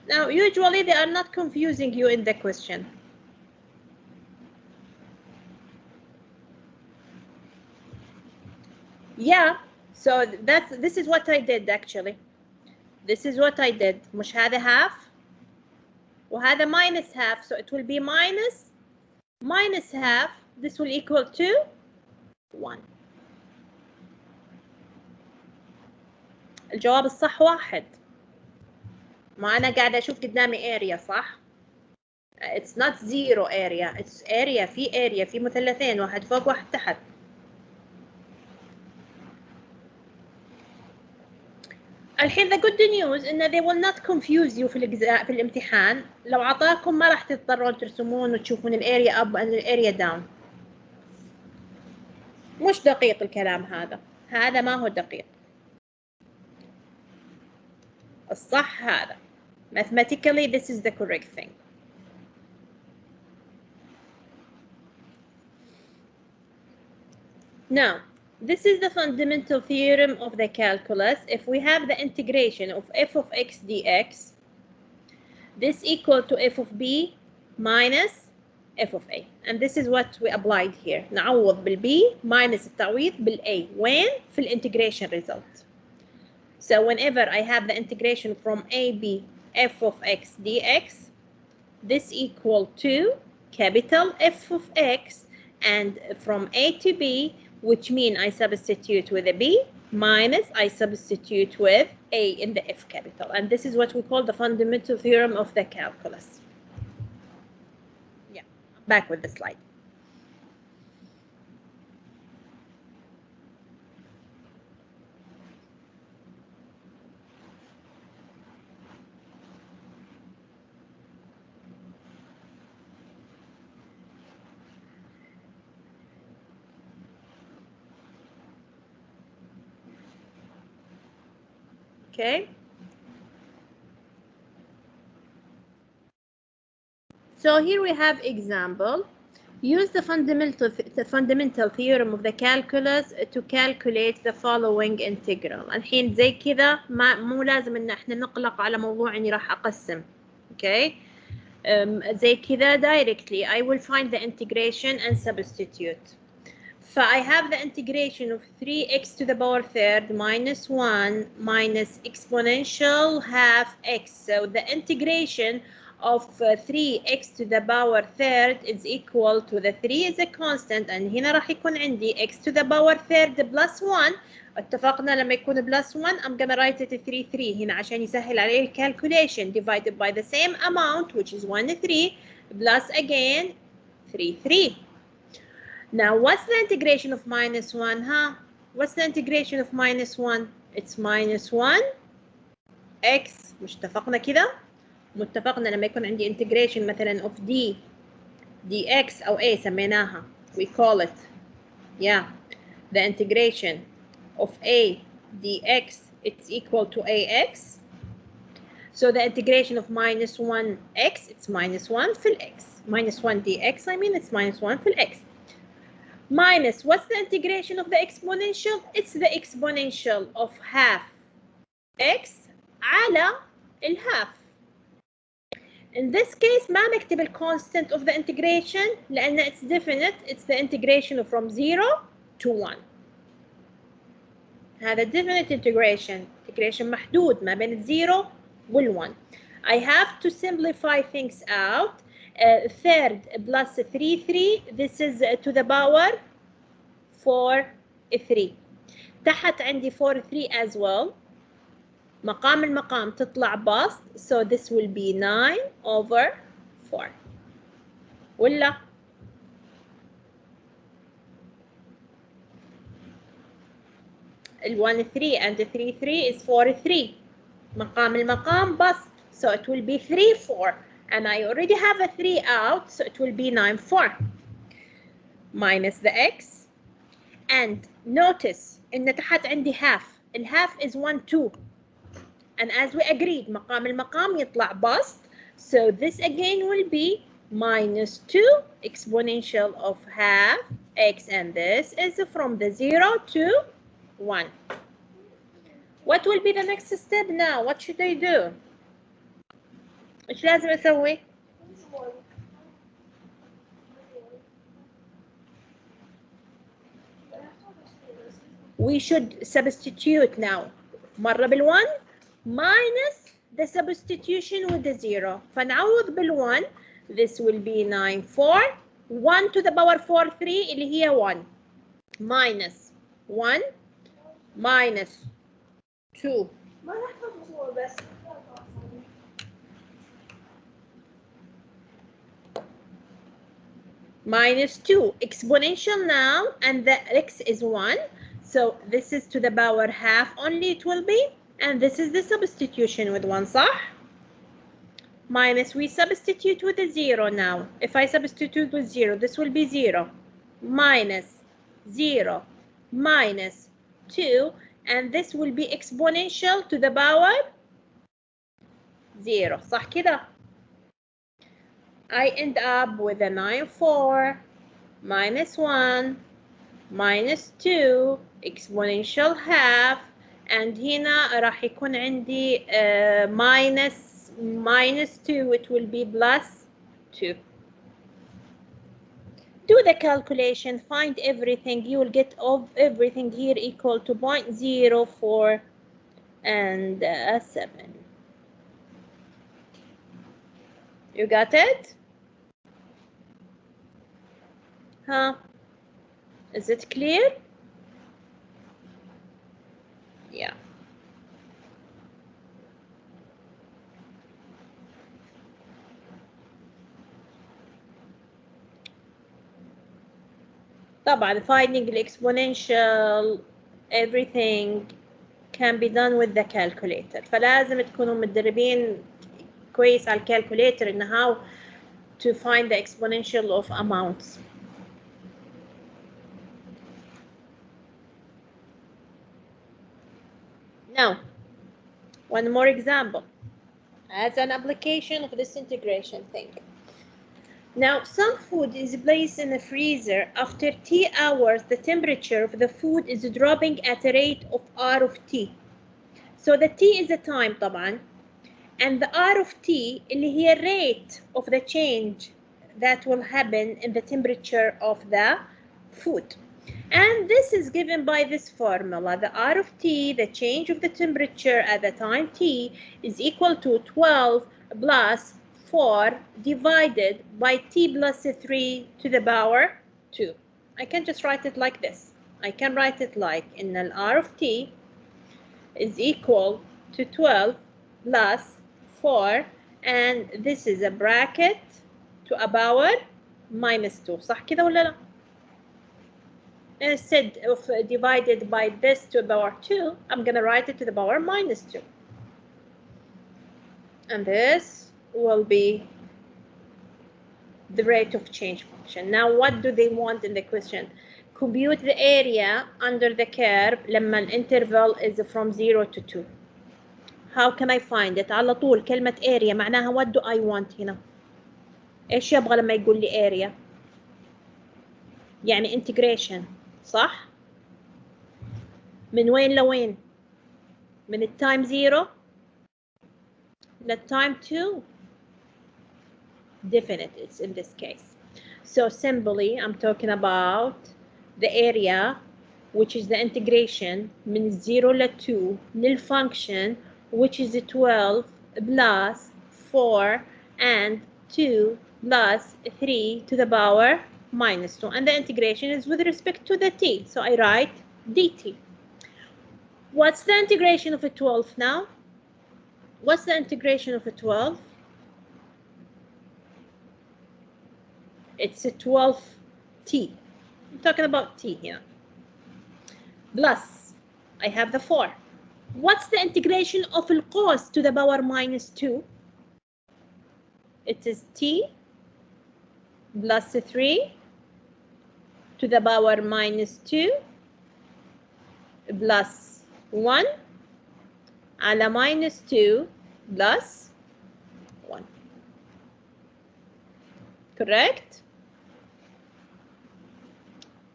Now usually they are not confusing you in the question. Yeah, so this is what I did actually. This is what I did. مش هذا half وهذا minus half, so it will be minus half. This will equal to 1. الجواب الصح 1. ما أنا قاعدة أشوف قدامي area, صح؟ It's not 0 area, it's area. في مثلثين, واحد فوق واحد تحت. الحين the good news إن they will not confuse you في الامتحان. لو عطاكم ما راح تضطرون ترسمون وتشوفون الاريا up and الاريا down. مش دقيق الكلام هذا ما هو دقيق. الصح هذا. Mathematically this is the correct thing. Now, this is the fundamental theorem of the calculus. If we have the integration of f of x dx, this equal to f of b minus f of a. And this is what we applied here. نعوض بالb minus التعويض بالa. When? في الانتجريشن result. So whenever I have the integration from ab f of x dx, this equal to capital F of x, and from a to b, which mean I substitute with a b minus I substitute with a in the f capital. And this is what we call the fundamental theorem of the calculus. Yeah, back with the slide. Okay. So here we have example. Use the fundamental theorem of the calculus to calculate the following integral. الحين زي كذا مو لازم ان احنا نقلق على موضوع اني راح اقسم. Okay. زي كذا directly I will find the integration and substitute. I have the integration of 3x to the power third minus 1 minus exponential half x. So the integration of 3x to the power third is equal to the 3 is a constant, and هنا راح يكون عندي x to the power third plus 1. اتفقنا لما يكون plus 1 I'm gonna write it 3 هنا عشان يسهل علي الكالكوليشن, divided by the same amount which is 1 3 plus again 3. Now, what's the integration of minus 1, huh? What's the integration of minus 1? It's minus 1 x. مش اتفقنا كده؟ متفقنا لما يكون عندي integration مثلا of d dx أو a سميناها. We call it, yeah, the integration of a dx, it's equal to ax. So the integration of minus 1x, it's minus 1 في x. Minus 1 dx, I mean, it's minus 1 في x. Minus, what's the integration of the exponential? It's the exponential of half x على الhalf. In this case ما نكتب ال constant of the integration لأن it's definite. It's the integration from 0 to 1. هذا definite integration محدود ما بين 0 وال 1. I have to simplify things out. Third plus 3 this is to the power 4 3. تحت عندي 4 3 as well. مقام المقام تطلع بسط, so this will be 9 over 4 ولا ال 1 3 and 3 is 4 3. مقام المقام بسط, so it will be 3 4, and I already have a 3 out, so it will be 9 4 minus the x, and notice إن تحت عندي half. الhalf is 1 2, and as we agreed مقام المقام يطلع بسط, so this again will be minus 2 exponential of half x, and this is from the 0 to 1. What will be the next step now? What should I do? إيش لازم أسوي؟ We should substitute now. مرة بال1 minus the substitution with the 0. فنعوض بال1. This will be 9 4. 1 to the power 4 3 اللي هي 1 minus 1 minus 2 minus 2 exponential now, and the x is 1, so this is to the power half only it will be, and this is the substitution with 1 صح? Minus, we substitute with a 0 now. If I substitute with 0, this will be 0 minus 0 minus 2, and this will be exponential to the power 0 صح كده؟ I end up with a 9 4 minus 1 minus 2 exponential half, and هنا راح يكون عندي minus 2, it will be plus 2. Do the calculation, find everything, you will get everything here equal to 0.04 and 7. You got it? Huh? Is it clear? Yeah. طبعا finding the exponential everything can be done with the calculator. فلازم تكونوا متدربين كويس على الكالكوليتر إن how to find the exponential of amounts. Now, One more example as an application of this integration thing. Now, some food is placed in the freezer. After T hours, the temperature of the food is dropping at a rate of R of T. So the T is the time طبعا, and the R of T اللي هي rate of the change that will happen in the temperature of the food. And this is given by this formula. The R of T, the change of the temperature at the time T, is equal to 12 plus 4 divided by T plus 3 to the power 2. I can just write it like this. I can write it like in an R of T is equal to 12 plus 4, and this is a bracket to a power minus 2. صح كده ولا لا؟ Instead of divided by this to the power 2, I'm going to write it to the power minus 2. And this will be the rate of change function. Now, what do they want in the question? Compute the area under the curve لما الانترفال is from 0 to 2. How can I find it? على طول كلمة area معناها what do I want هنا؟ إيش يبغى لما يقول لي area؟ يعني integration صح؟ من وين لوين؟ من التايم 0 للتايم 2. Definite it's in this case. So simply I'm talking about the area, which is the integration من 0 ل 2 للfunction, which is 12 plus 4 and 2 plus 3 to the power minus 2. And the integration is with respect to the t. So I write dt. What's the integration of a 12 now? What's the integration of a 12? It's a 12t. I'm talking about t here. Plus, I have the 4. What's the integration of القوس to the power minus 2? It is t plus 3 to the power minus 2 plus 1 على minus 2 plus 1. Correct?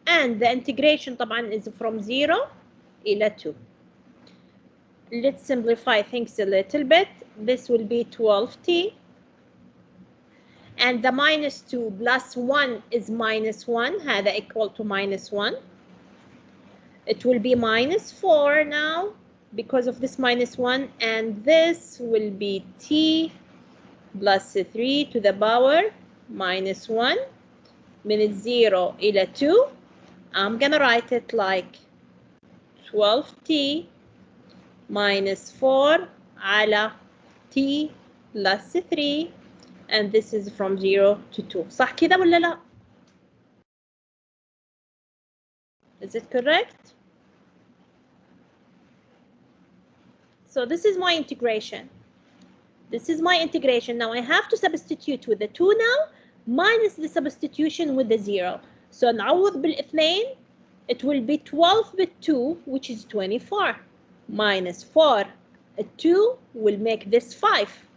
And the integration طبعا is from 0 إلى 2. Let's simplify things a little bit. This will be 12t. And the minus 2 plus 1 is minus 1. هذا equal to minus 1. It will be minus 4 now because of this minus 1. And this will be t plus 3 to the power minus 1 من 0 إلى 2. I'm gonna write it like 12t minus 4 على t plus 3, and this is from 0 to 2. صح كده ولا لا؟ Is it correct? So this is my integration. This is my integration. Now I have to substitute with the 2 now minus the substitution with the 0. So نعوض بالاثنين. It will be 12 with 2, which is 24, minus 4. 2 will make this 5.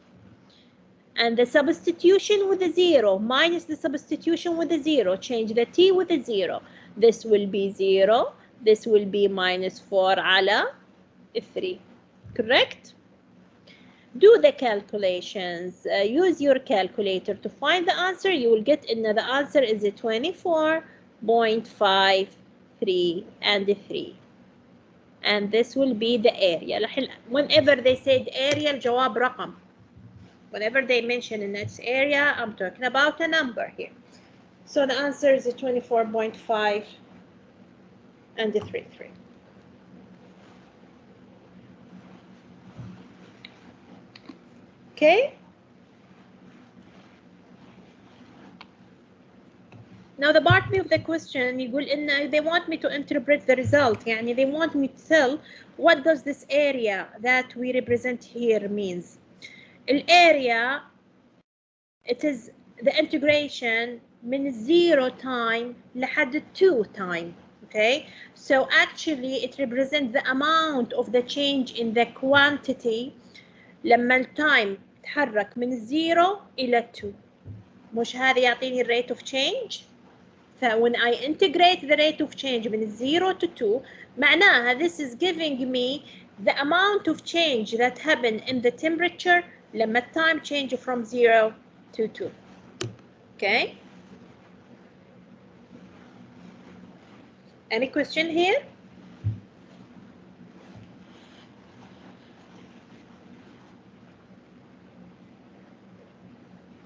And the substitution with the 0 minus the substitution with the 0, change the t with the 0. This will be 0. This will be minus 4 على 3. Correct? Do the calculations. Use your calculator to find the answer. You will get in the answer is a 24.53 and 3. And this will be the area. Whenever they said area, الجواب رقم. Whenever they mention in its area, I'm talking about a number here. So the answer is a 24.5 and 3. Okay? Now the part B of the question يقول إن they want me to interpret the result. يعني they want me to tell what does this area that we represent here means. Area, it is the integration من 0 time لحد 2 time. Okay, so actually it represents the amount of the change in the quantity لما التايم تحرك من 0 إلى 2. مش هذا يعطيني rate of change؟ ف when I integrate the rate of change من 0 to 2 معناها this is giving me the amount of change that happened in the temperature لما time change from 0 to 2. Okay? Any question here?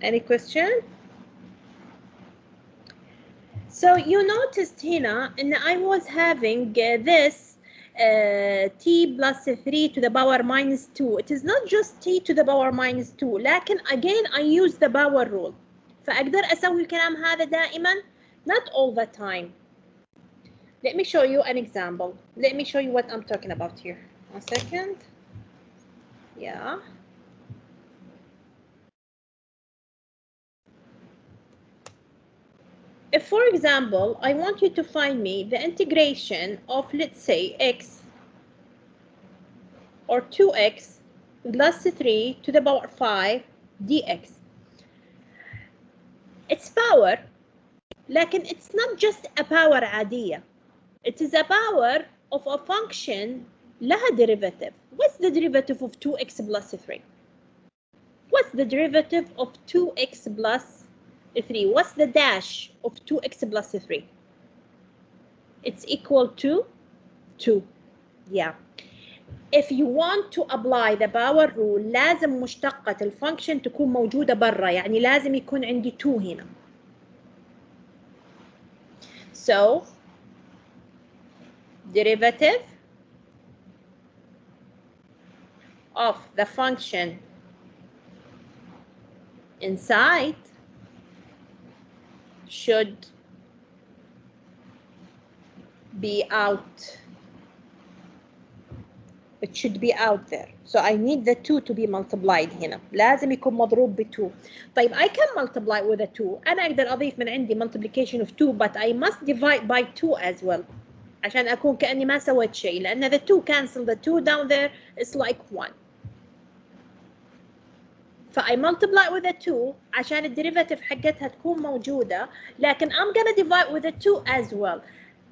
Any question? So you noticed هنا and I was having this t plus 3 to the power minus 2. It is not just t to the power minus 2 لكن again I use the power rule. فأقدر أسوي الكلام هذا دائما not all the time. Let me show you an example. Let me show you what I'm talking about here. One second. Yeah. If, for example, I want you to find me the integration of, let's say, x or 2x plus 3 to the power 5 dx. It's power, لكن it's not just a power عادية. It is a power of a function لها derivative. What's the derivative of 2x plus 3? What's the derivative of 2x plus 3? What's the dash of 2x plus 3? It's equal to 2. Yeah. If you want to apply the power rule لازم مشتقة الفانكشن تكون موجودة برا يعني لازم يكون عندي 2 هنا. So derivative of the function inside should be out. It should be out there. So I need the 2 to be multiplied هنا. لازم يكون مضروب ب 2. طيب I can multiply with a 2. أنا أقدر أضيف من عندي multiplication of 2 but I must divide by 2 as well. عشان أكون كأني ما سويت شيء لأن the 2 cancel the 2 down there it's like 1. I multiply with a 2 عشان الديريفاتيف حقتها تكون موجودة لكن I'm gonna divide with a 2 as well.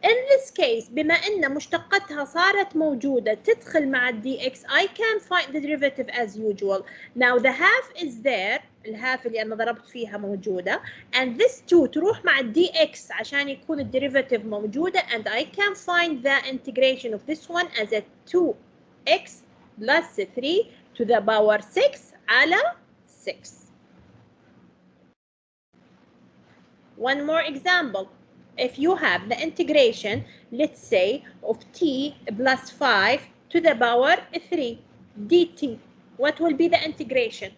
In this case بما أن مشتقتها صارت موجودة تدخل مع dx I can find the derivative as usual. Now the half is there الهاف اللي أنا ضربت فيها موجودة and this 2 تروح مع dx عشان يكون الديريفاتيف موجودة and I can find the integration of this one as a 2x plus 3 to the power 6 على 6. One more example. If you have the integration, let's say, of t plus 5 to the power 3 dt, what will be the integration?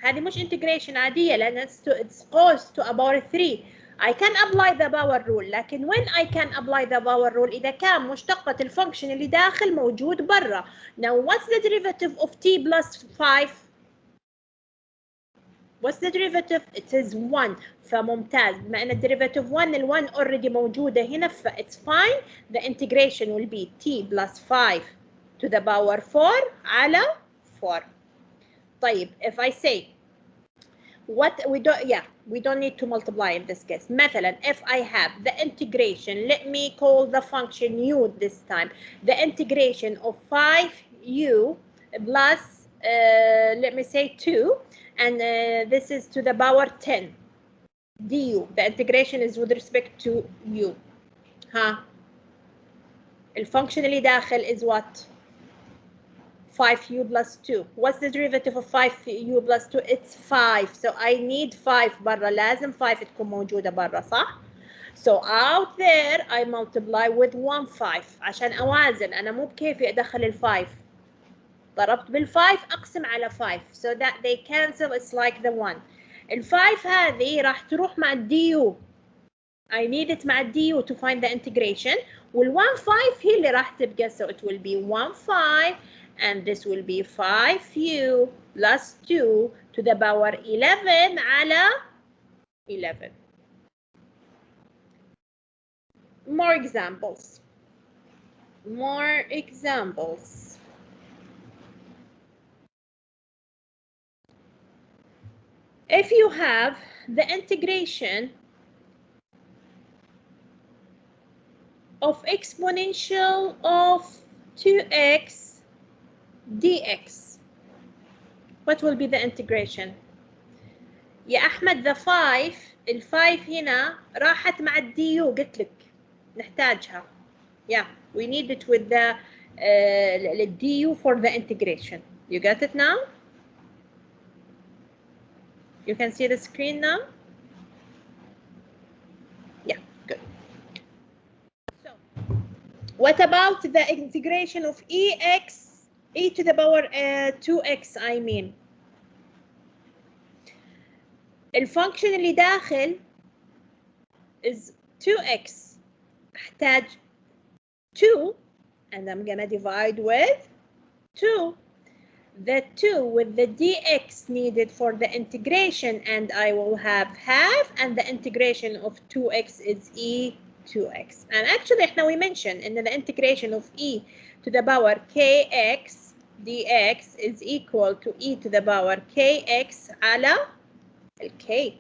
هذه مش integration عادية لأن it's goes to a power 3. I can apply the power rule لكن when I can apply the power rule إذا كان مشتقة الفانكشن اللي داخل موجود برا. Now what's the derivative of t plus 5? What's the derivative? It is 1. فممتاز بما أن derivative 1 ال 1 already موجودة هنا ف it's fine. The integration will be t plus 5 to the power 4 على 4. طيب if I say what we don't need to multiply in this case. مثلا if I have the integration, let me call the function u this time. The integration of 5u plus let me say 2 and this is to the power 10 du. The integration is with respect to u. الفانكشن اللي داخل is what? 5u plus 2. What's the derivative of 5u plus 2? It's 5. So I need 5 برا. لازم 5 تكون موجودة برا صح؟ So out there I multiply with 1 5 عشان أوازن. أنا مو بكيفي أدخل ال 5. ضربت بال 5 أقسم على 5 so that they cancel. It's like the 1. ال 5 هذه راح تروح مع du. I need it مع du to find the integration. وال 1 5 هي اللي راح تبقى. So it will be 1 5 and this will be 5u plus 2 to the power 11 على 11. more examples. More examples. If you have the integration of exponential of 2x dx, what will be the integration? يا أحمد the 5 ال5 هنا راحت مع الديو قلت لك نحتاجها. Yeah, we need it with the du for the integration. You got it now? You can see the screen now? Yeah, good. So, what about the integration of ex, e to the power 2x I mean? الفانكشن اللي داخل is 2x. أحتاج 2 and I'm gonna divide with 2. The 2 with the dx needed for the integration, and I will have half, and the integration of 2x is e 2x. And actually we mentioned in the integration of e to the power kx dx is equal to e to the power kx على k.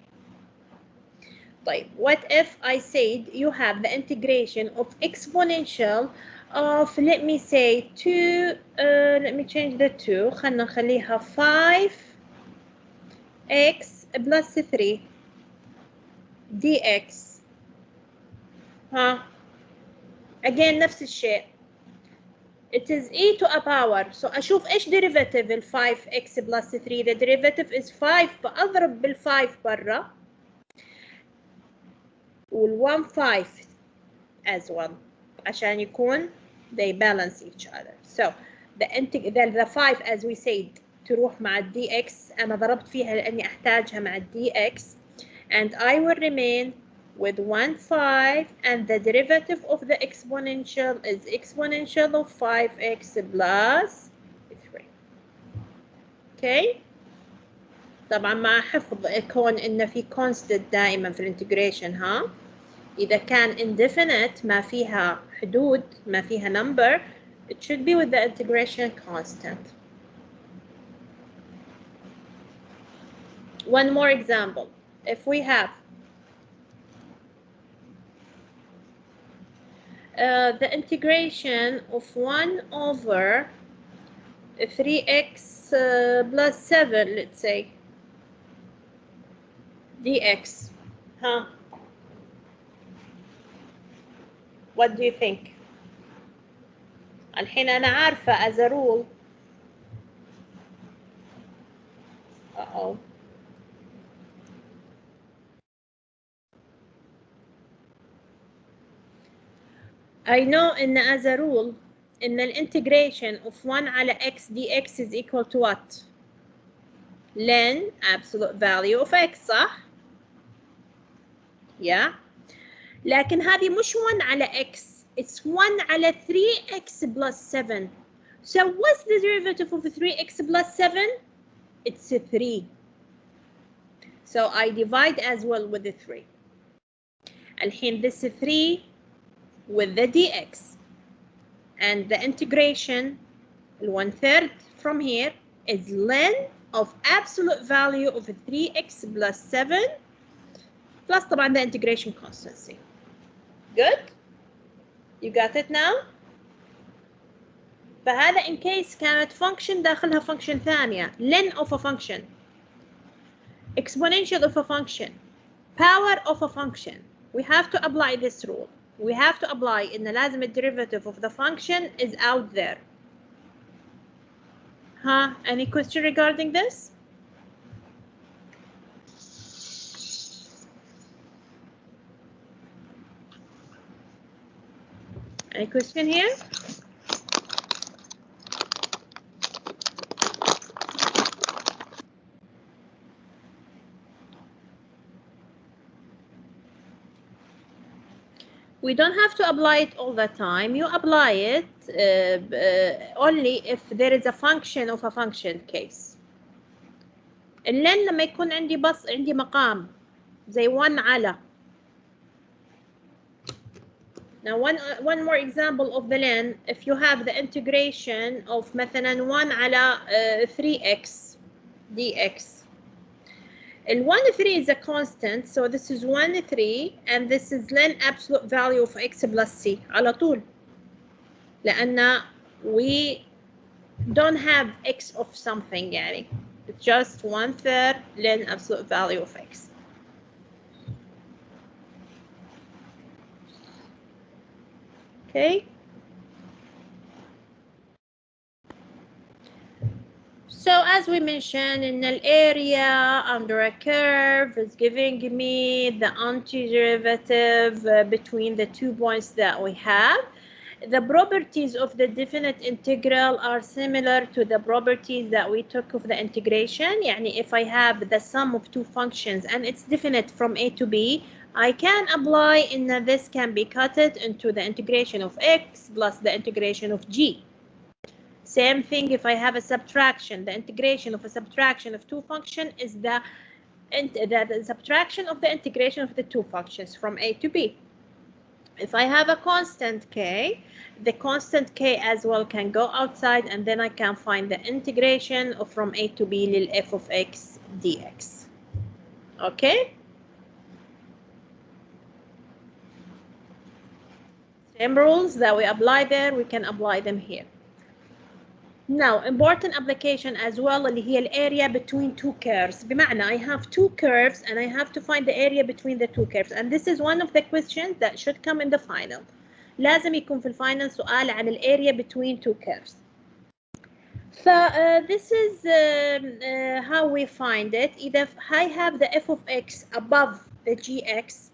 طيب, what if I said you have the integration of exponential of, let me say 2, let me change the 2, خلنا نخليها 5x plus 3 dx. again نفس الشيء, it is e to a power, so أشوف إيش derivative ال 5x plus 3, the derivative is 5, بأضرب بال 5 برا وال 1 5 as well عشان يكون they balance each other. So the 5 as we said تروح مع dx, أنا ضربت فيها لأني أحتاجها مع dx, and I will remain with 1 5, and the derivative of the exponential is exponential of 5x plus 3. Okay. طبعا مع حفظ كون إن في constant دائما في الانتجريشن. ها إذا كان indefinite ما فيها حدود ما فيها number, it should be with the integration constant. One more example. If we have the integration of 1 over 3x plus 7, let's say, dx. What do you think? الحين أنا عارفة as a rule. Uh-oh. I know in as a rule in the integration of 1 على x dx is equal to what? Ln absolute value of x, صح؟ Yeah. لكن هذه مش 1 على x, it's 1 على 3x plus 7. So what's the derivative of 3x plus 7? It's 3. So I divide as well with the 3. الحين this 3 with the dx, and the integration 1/3 from here is ln of absolute value of 3x plus 7 plus طبعا the integration constancy. Good? You got it now? فهذا in case كانت function داخلها function ثانية, ln of a function, exponential of a function, power of a function. We have to apply this rule. We have to apply in the لازم derivative of the function is out there. Any question regarding this? Any question here? We don't have to apply it all the time. You apply it only if there is a function of a function case. اللن لما يكون عندي مقام زي 1 على Now one more example of the ln. If you have the integration of مثلا 1 على 3x dx. ال 1 3 is a constant, so this is 1 3 and this is ln absolute value of x plus c على طول. لأن we don't have x of something يعني. It's just 1/3 ln absolute value of x. Okay. So as we mentioned, in the area under a curve is giving me the antiderivative between the 2 points that we have. The properties of the definite integral are similar to the properties that we took of the integration. يعني if I have the sum of two functions and it's definite from a to b, I can apply in this can be cut into the integration of x plus the integration of g. Same thing if I have a subtraction. The integration of a subtraction of two functions is the subtraction of the integration of the two functions from a to b. If I have a constant k, the constant k as well can go outside and then I can find the integration of from a to b lil f of x dx. Okay? Same rules that we apply there, we can apply them here. Now, important application as well اللي هي الarea between two curves. بمعنى I have two curves and I have to find the area between the two curves. And this is one of the questions that should come in the final. لازم يكون في الفاينل سؤال عن الarea between two curves. This is how we find it. If I have the f of x above the gx,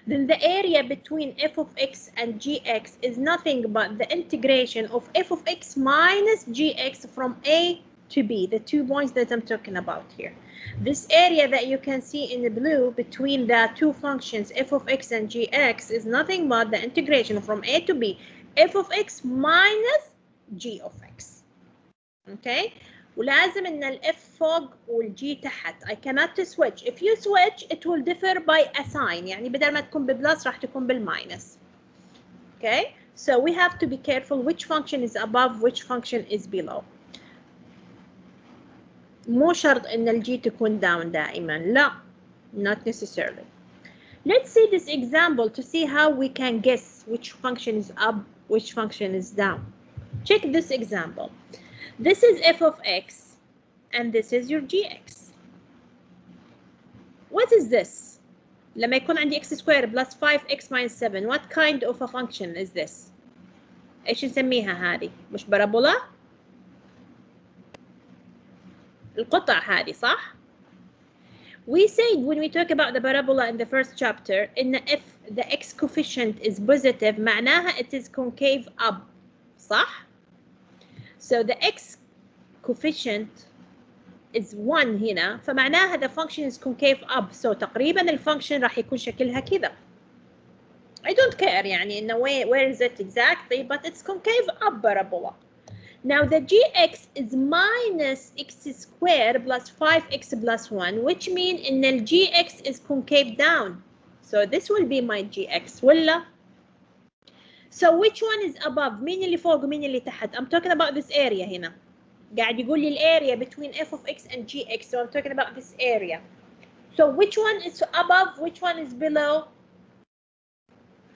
then the area between f of x and gx is nothing but the integration of f of x minus gx from a to b, the 2 points that I'm talking about here. This area that you can see in the blue between the two functions f of x and gx is nothing but the integration from a to b, f of x minus g of x. Okay? ولازم ان الاف فوق والجي تحت. I cannot switch. If you switch it will differ by a sign. يعني بدل ما تكون بالبلس راح تكون بالماينس. Okay? So we have to be careful which function is above, which function is below. مو شرط ان الجي تكون down دائما. لا. Not necessarily. Let's see this example to see how we can guess which function is up, which function is down. Check this example. This is f of x and this is your gx. What is this? لما يكون عندي x squared plus 5x minus 7, what kind of a function is this? ايش نسميها هذه؟ مش بارابولا؟ القطع هذه صح؟ We said when we talk about the parabola in the first chapter إن if the x coefficient is positive معناها it is concave up صح؟ So the x coefficient is 1 هنا فمعناها the function is concave up. So تقريبا الفانكشن راح يكون شكلها كذا. I don't care يعني in a way where is it exactly, but it's concave up parabola. Now the gx is minus x squared plus 5x plus 1, which means in the gx is concave down. So this will be my gx ولا? So which one is above? مين اللي فوق ومين اللي تحت? I'm talking about this area هنا. قاعد يقول لي area between f of x and gx, so I'm talking about this area. So which one is above, which one is below?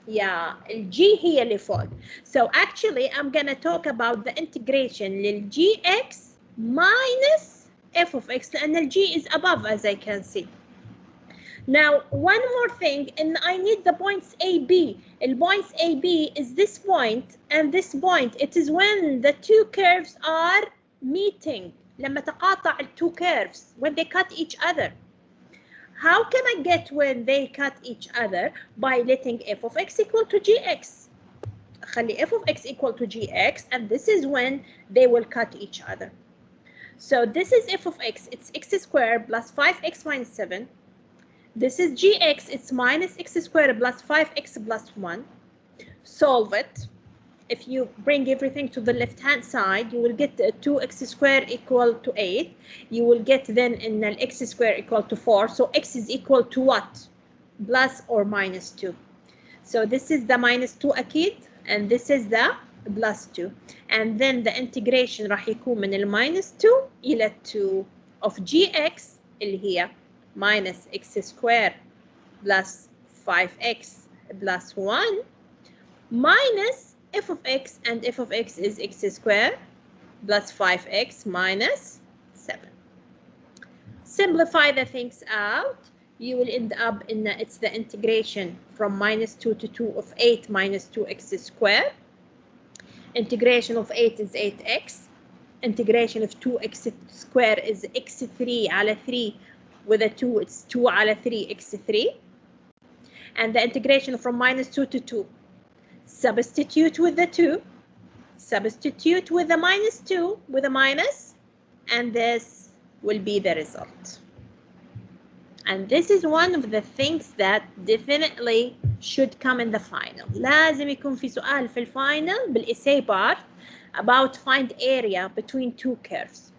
Yeah, الg هي اللي فوق. So actually I'm gonna talk about the integration للgx minus f of x لأن الg is above as I can see. Now, one more thing, and I need the points AB. The points AB is this point and this point. It is when the two curves are meeting. لما تقاطع two curves, when they cut each other. How can I get when they cut each other? By letting f of x equal to gx. خلي f of x equal to gx, and this is when they will cut each other. So this is f of x, it's x squared plus 5x minus 7. This is gx, it's minus x squared plus 5x plus 1. Solve it. If you bring everything to the left-hand side, you will get 2x squared equal to 8. You will get then in an x squared equal to 4. So x is equal to what? Plus or minus 2. So this is the -2 أكيد and this is the +2 and then the integration راح يكون من -2 إلى 2 of gx اللي هي -x² plus 5x plus 1 minus f of x, and f of x is x² plus 5x minus 7. Simplify the things out. You will end up in it's the integration from -2 to 2 of 8 minus 2x². Integration of 8 is 8x. Integration of 2x² is x3 على 3 with a 2, it's 2 على 3 x3. And the integration from -2 to 2. Substitute with the 2. Substitute with the -2 with a minus, and this will be the result. And this is one of the things that definitely should come in the final. لازم يكون في سؤال في الفاينل بالإساي part about find area between two curves.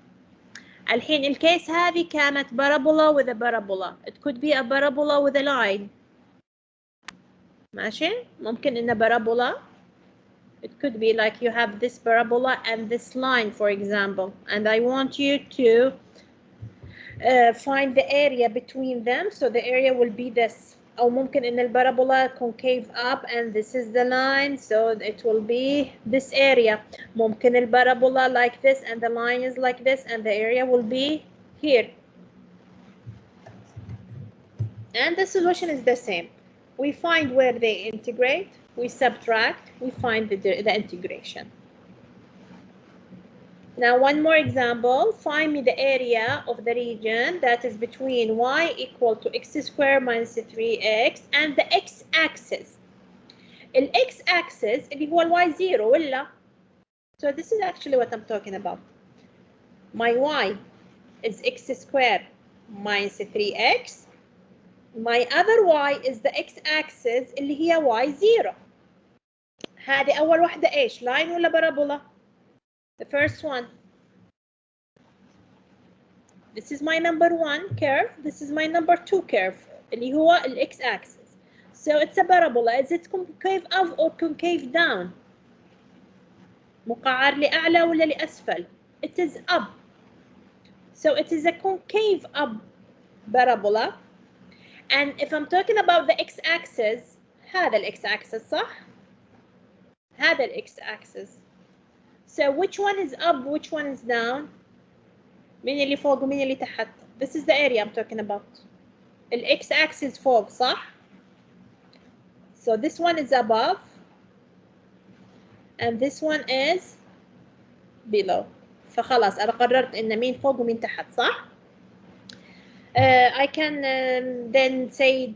الحين الكيس هذه كانت parabola with a parabola. It could be a parabola with a line. ماشي؟ ممكن إن parabola. It could be like you have this parabola and this line, for example, and I want you to find the area between them. So the area will be this. أو ممكن إن البارابولا concave up and this is the line, so it will be this area. ممكن البارابولا like this and the line is like this and the area will be here. And the solution is the same. We find where they integrate, we subtract, we find the integration. Now one more example, find me the area of the region that is between y equal to x² minus 3x and the x-axis. The x-axis اللي هو y0 ولا? So this is actually what I'm talking about. My y is x² minus 3x. My other y is the x-axis اللي هي y0. هذه أول واحدة إيش؟ line ولا parabola? The first one. This is my number 1 curve. This is my number 2 curve اللي هو ال x-axis. So it's a parabola. Is it concave up or concave down? مقعر لأعلى ولا لأسفل? It is up. So it is a concave up parabola. And if I'm talking about the x-axis, هذا ال x-axis صح؟ هذا ال x-axis. So which one is up, which one is down? مين اللي فوق ومين اللي تحت? This is the area I'm talking about. ال x-axis فوق صح؟ So this one is above. And this one is below. فخلاص أنا قررت إن مين فوق ومين تحت صح؟ I can then say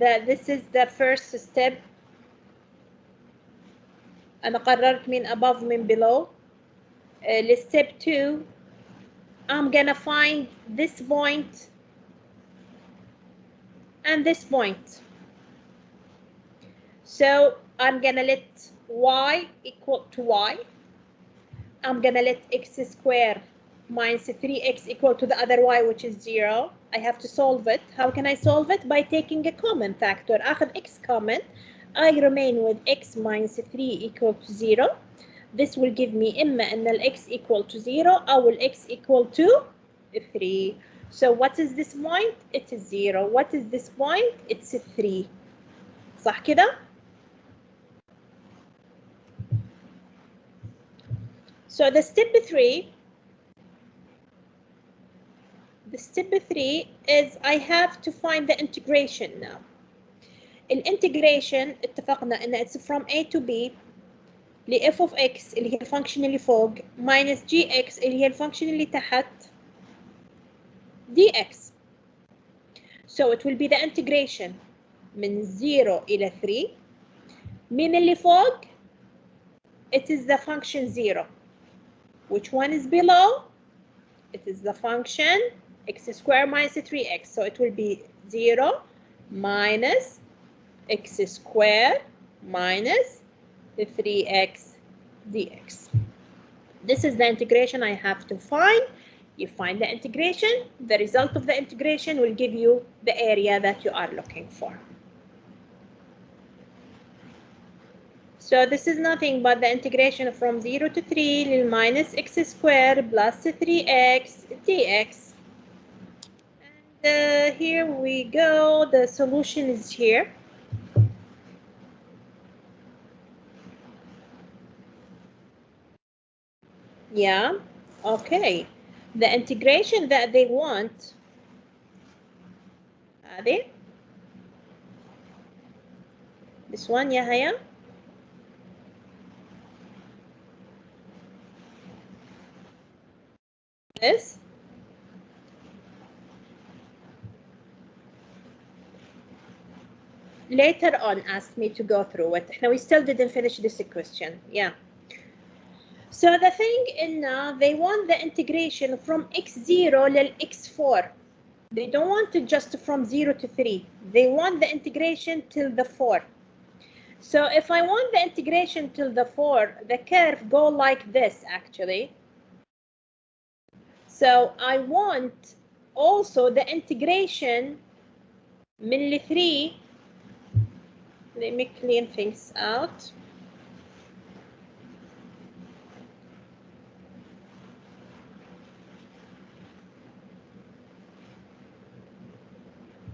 that this is the first step. أنا قررت من above من below. Step 2, I'm gonna find this point and this point. So I'm gonna let y equal to y. I'm gonna let x² minus 3x equal to the other y, which is 0. I have to solve it. How can I solve it? By taking a common factor. أخذ x common. I remain with x minus 3 equal to 0. This will give me إما أن ال x equal to 0 أو ال x equal to 3. So what is this point? It is 0. What is this point? It's 3. صح كده؟ So the step 3 is I have to find the integration now. الانتجريشن اتفقنا ان it's from a to b ل f of x اللي هي الفانكشن اللي فوق minus gx اللي هي الفانكشن اللي تحت dx. So it will be the integration من 0 إلى 3. من اللي فوق it is the function 0. Which one is below? It is the function x² minus 3x. So it will be 0 minus x² minus 3x dx. This is the integration I have to find. You find the integration. The result of the integration will give you the area that you are looking for. So this is nothing but the integration from 0 to 3 minus x squared plus 3x dx. And here we go. The solution is here. Yeah, okay. The integration that they want, this one, Yahya. This. Later on asked me to go through it. Now we still didn't finish this question. Yeah. So the thing in they want the integration from x0 to x4. They don't want it just from 0 to 3. They want the integration till the 4. So if I want the integration till the 4, the curve go like this actually. So I want also the integration من 3. Let me clean things out.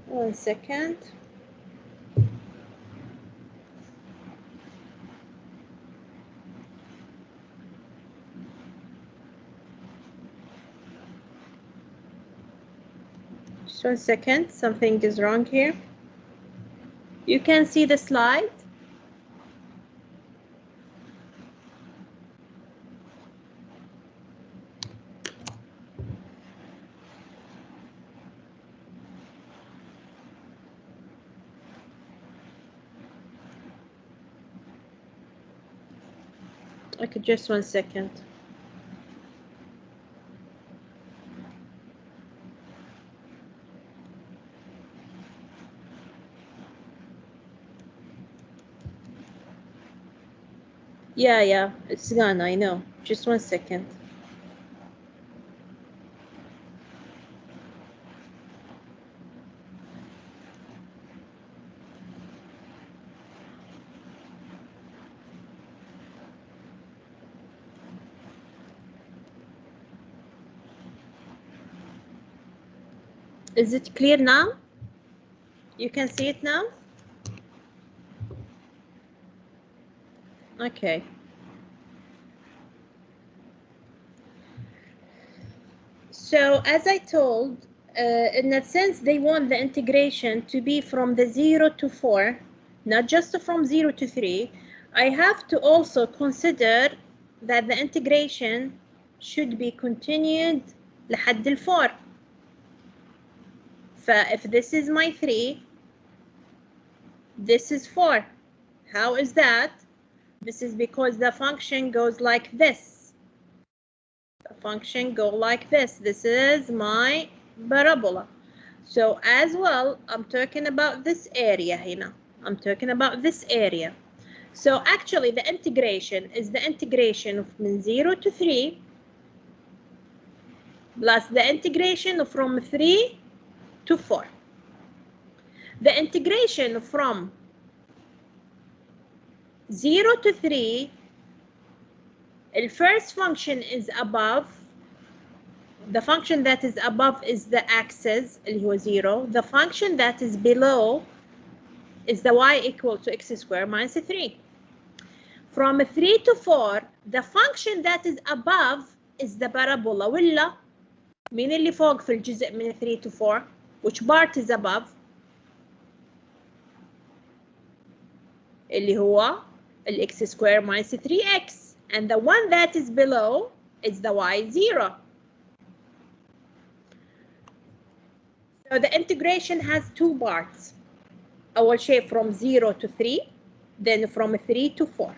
One second. Just 1 second, something is wrong here. You can see the slide. Okay, just 1 second. Yeah, it's gone, I know. Just 1 second. Is it clear now? You can see it now? Okay. So as I told, in that sense, they want the integration to be from the 0 to 4, not just from 0 to 3. I have to also consider that the integration should be continued لحد ال4. If this is my 3, this is 4. How is that? This is because the function goes like this. The function go like this. This is my parabola. So as well, I'm talking about this area here. I'm talking about this area. So actually the integration is the integration from 0 to 3 plus the integration from 3 to 4. The integration from 0 to 3, the first function is above. The function that is above is the axis, اللي هو 0. The function that is below is the y equal to x squared minus 3. From 3 to 4, the function that is above is the parabola. ولا مين اللي فوق في الجزء من 3 to 4? Which part is above? اللي هو x squared minus 3x. And the one that is below is the y0. So the integration has 2 parts. أول شيء from 0 to 3, then from 3 to 4.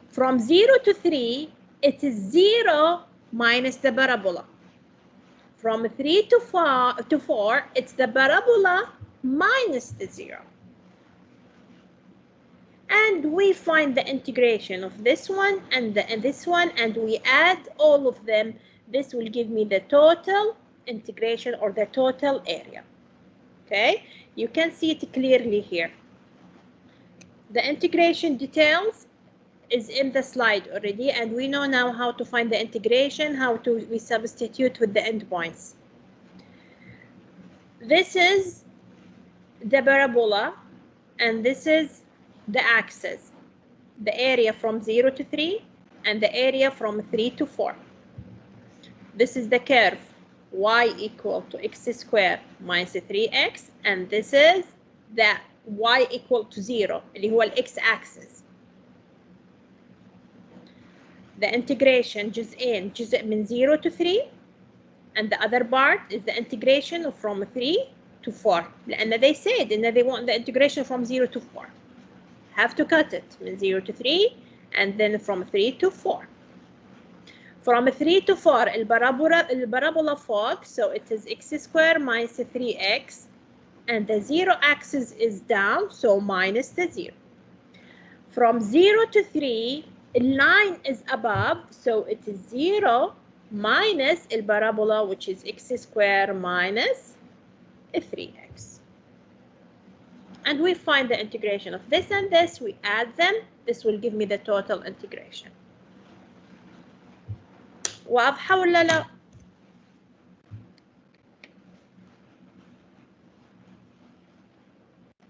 From 0 to 3, it is 0 minus the parabola. From 3 to 4, it's the parabola minus the 0. And we find the integration of this one and this one, and we add all of them. This will give me the total integration or the total area. Okay, you can see it clearly here. The integration details is in the slide already, and we know now how to find the integration, we substitute with the endpoints. This is the parabola, and this is the axis, the area from 0 to 3 and the area from 3 to 4. This is the curve y equal to x squared minus 3x, and this is the y equal to 0 اللي هو x axis. The integration جزئين، جزء من 0 to 3 and the other part is the integration from 3 to 4 لأن they said إن they want the integration from 0 to 4. Have to cut it من 0 to 3 and then from 3 to 4. From 3 to 4 البارابولا فوق, so it is x squared minus 3x, and the 0 axis is down, so minus the 0. From 0 to 3 the line is above, so it is 0 minus البارابولا, which is x squared minus 3x. And we find the integration of this and this, we add them, this will give me the total integration. واضحة ولا لا؟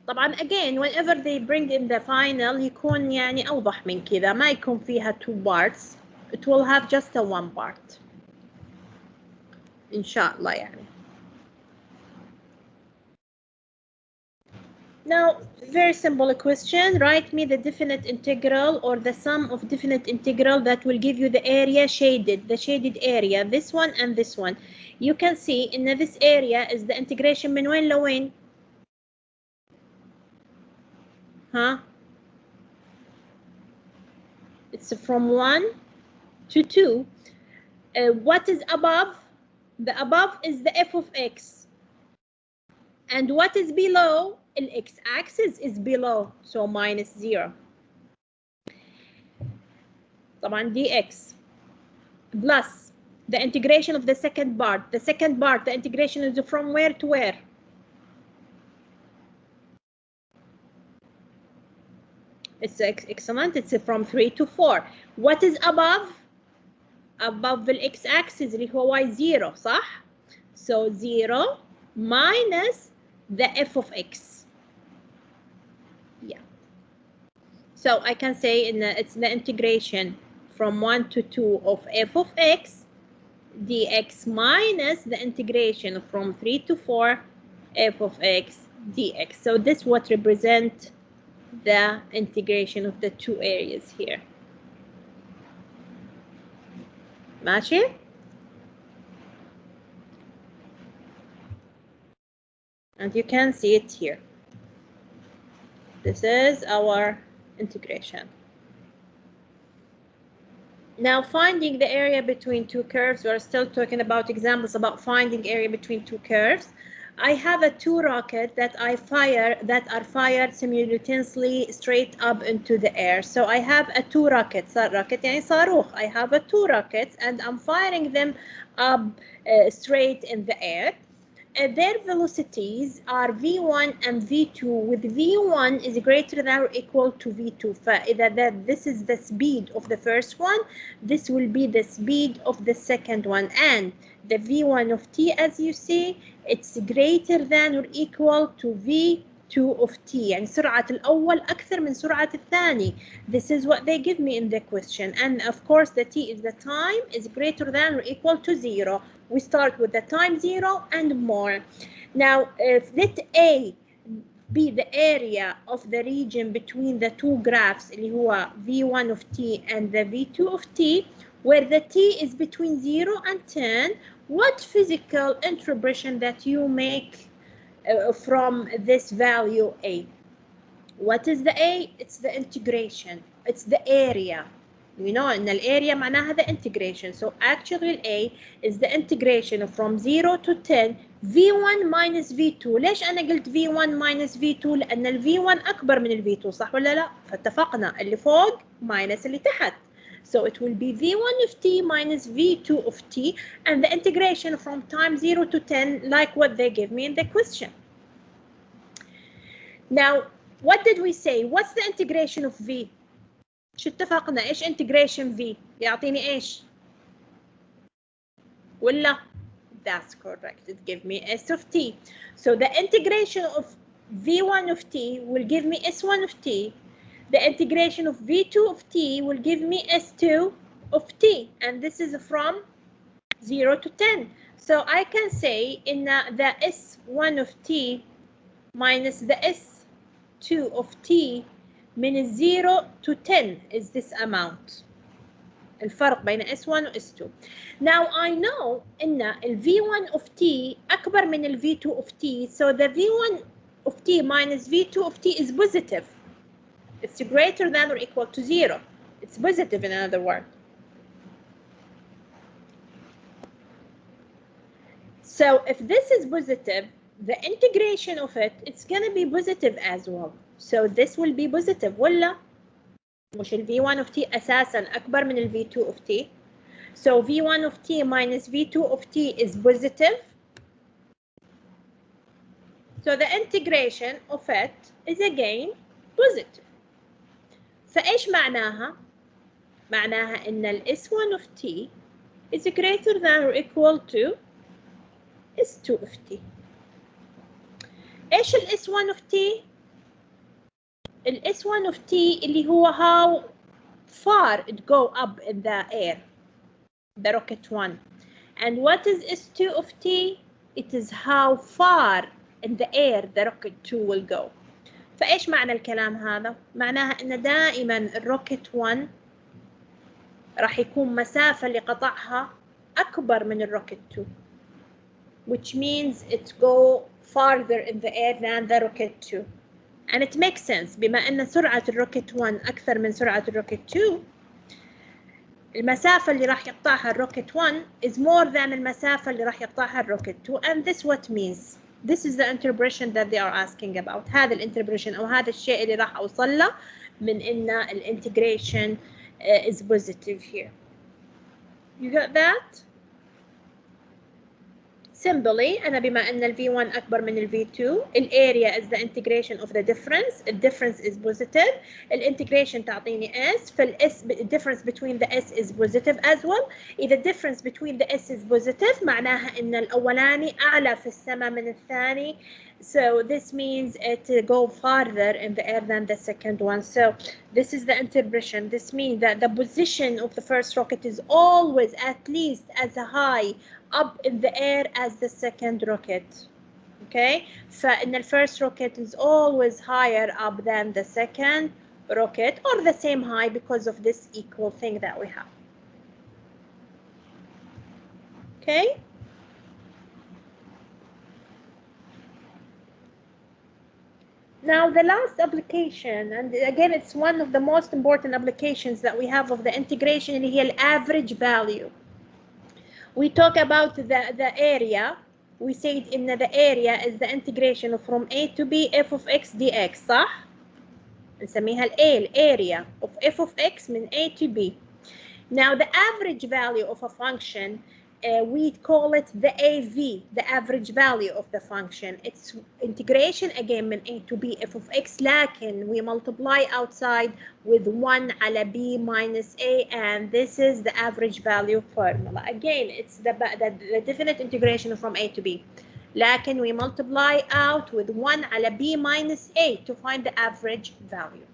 طبعا again whenever they bring in the final يكون يعني أوضح من كذا، ما يكون فيها 2 parts, it will have just a 1 part إن شاء الله يعني. Now, very simple question. Write me the definite integral or the sum of definite integral that will give you the area shaded, the shaded area, this one and this one. You can see in this area is the integration من وين لوين؟ Huh? It's from 1 to 2. What is above? The above is the f of x. And what is below? The x-axis is below, so minus 0. طبعا dx plus the integration of the second part. The second part, the integration is from where to where? It's excellent. It's from 3 to 4. What is above? Above the x-axis اللي هو y0 صح? So 0 minus the f of x. Yeah. So I can say it's the integration from 1 to 2 of f of x dx minus the integration from 3 to 4 f of x dx. So this what represent the integration of the two areas here. ماشي؟ And you can see it here. This is our integration. Now finding the area between two curves, we're still talking about examples about finding area between two curves. I have two rockets that are fired simultaneously straight up into the air. So I have two rockets. Rocket يعني صاروخ. I have two rockets and I'm firing them up straight in the air. Their velocities are V1 and V2, with V1 is greater than or equal to V2. فإذا this is the speed of the first one, this will be the speed of the second one. And the V1 of t, as you see, it's greater than or equal to V2 of t. يعني سرعة الأول أكثر من سرعة الثاني. This is what they give me in the question. And of course, the t is the time is greater than or equal to 0. We start with the time 0 and more. Now, if let A be the area of the region between the two graphs, اللي هو V1 of t and the V2 of t, where the t is between 0 and 10, what physical interpretation that you make from this value A? What is the A? It's the integration. It's the area. We know in the area معناها the integration. So actually A is the integration from 0 to 10 V1 minus V2. ليش أنا قلت V1 minus V2؟ لأن ال V1 أكبر من ال V2 صح ولا لا؟ فاتفقنا اللي فوق minus اللي تحت. So it will be V1 of t minus V2 of t, and the integration from time 0 to 10 like what they give me in the question. Now, What did we say? What's the integration of V? شو اتفقنا؟ إيش integration V؟ يعطيني إيش؟ ولا؟ That's correct. It gives me S of T. So the integration of V1 of T will give me S1 of T. The integration of V2 of T will give me S2 of T. And this is from 0 to 10. So I can say in the S1 of T minus the S2 of T من 0 to 10 is this amount. الفرق بين S1 و S2. Now I know إن ال V1 of T أكبر من ال V2 of T, so the V1 of T minus V2 of T is positive. It's greater than or equal to 0. It's positive in another word. So if this is positive, the integration of it, it's going to be positive as well. So this will be positive. ولا مش ال V1 of T أساساً أكبر من ال V2 of T. So V1 of T minus V2 of T is positive. So the integration of it is again positive. فإيش معناها؟ معناها إن ال S1 of T is greater than or equal to S2 of T. إيش ال S1 of T؟ ال S1 of T اللي هو how far it go up in the air, the rocket 1. And what is S2 of T? It is how far in the air the rocket 2 will go. فإيش معنى الكلام هذا؟ معناها إن دائما الروكت 1 راح يكون مسافة لقطعها أكبر من الروكت 2, which means it go farther in the air than the rocket 2. And it makes sense بما أن سرعة الروكت 1 أكثر من سرعة الروكت 2. المسافة اللي راح يقطعها الروكت 1 is more than المسافة اللي راح يقطعها الروكت 2, and this what means. This is the interpretation that they are asking about. هذا الانتربريشن أو هذا الشيء اللي راح أوصل له من إن الانتجريشن is positive here. You got that? Simply أنا بما أن ال V1 أكبر من ال V2, ال area is the integration of the difference. The difference is positive. ال integration تعطيني S. فال S, difference between the S is positive as well. إذا difference between the S is positive معناها أن الأولاني أعلى في السماء من الثاني. So this means it go farther in the air than the second one. So this is the interpretation. This means that the position of the first rocket is always at least as high up in the air as the second rocket. Okay, فإن the first rocket is always higher up than the second rocket, or the same high because of this equal thing that we have. Okay. Now the last application, and again it's one of the most important applications that we have of the integration, اللي هي average value. We talk about the area. We said in the area is the integration from A to B f of x dx, صح؟ نسميها ال area of f of x من A to B. Now the average value of a function, we call it the AV, the average value of the function. It's integration again من A to B f of x, لكن we multiply outside with 1 على B minus A, and this is the average value formula. Again, it's the definite integration from A to B. لكن we multiply out with 1 على B minus A to find the average value.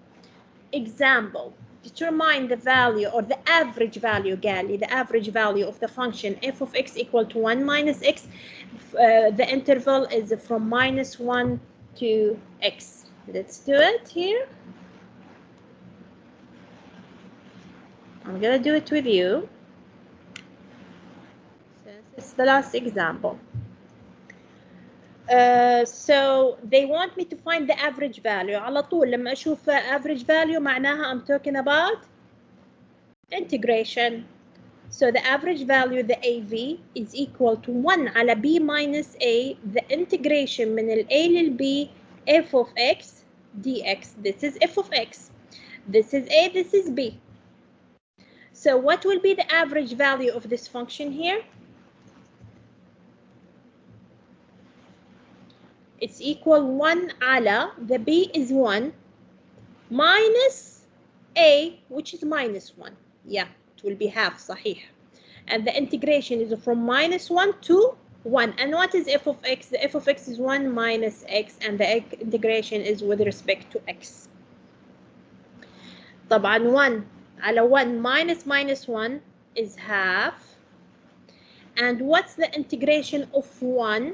Example. Determine the value or the average value, Gali, the average value of the function f of x equal to 1 minus x. The interval is from -1 to x. Let's do it here. I'm gonna do it with you since it's the last example. So they want me to find the average value. على طول لما أشوف average value معناها I'm talking about integration. So the average value, the AV, is equal to 1 على B minus A, the integration من ال A لل B, f of x dx. This is f of x. This is A, this is B. So what will be the average value of this function here? it's equal 1 على the b is 1 minus a, which is minus 1. Yeah, it will be half, صحيح. And the integration is from minus 1 to 1. And what is f of x? The f of x is 1 minus x, and the integration is with respect to x. طبعا 1 على 1 minus minus 1 is half. And what's the integration of 1?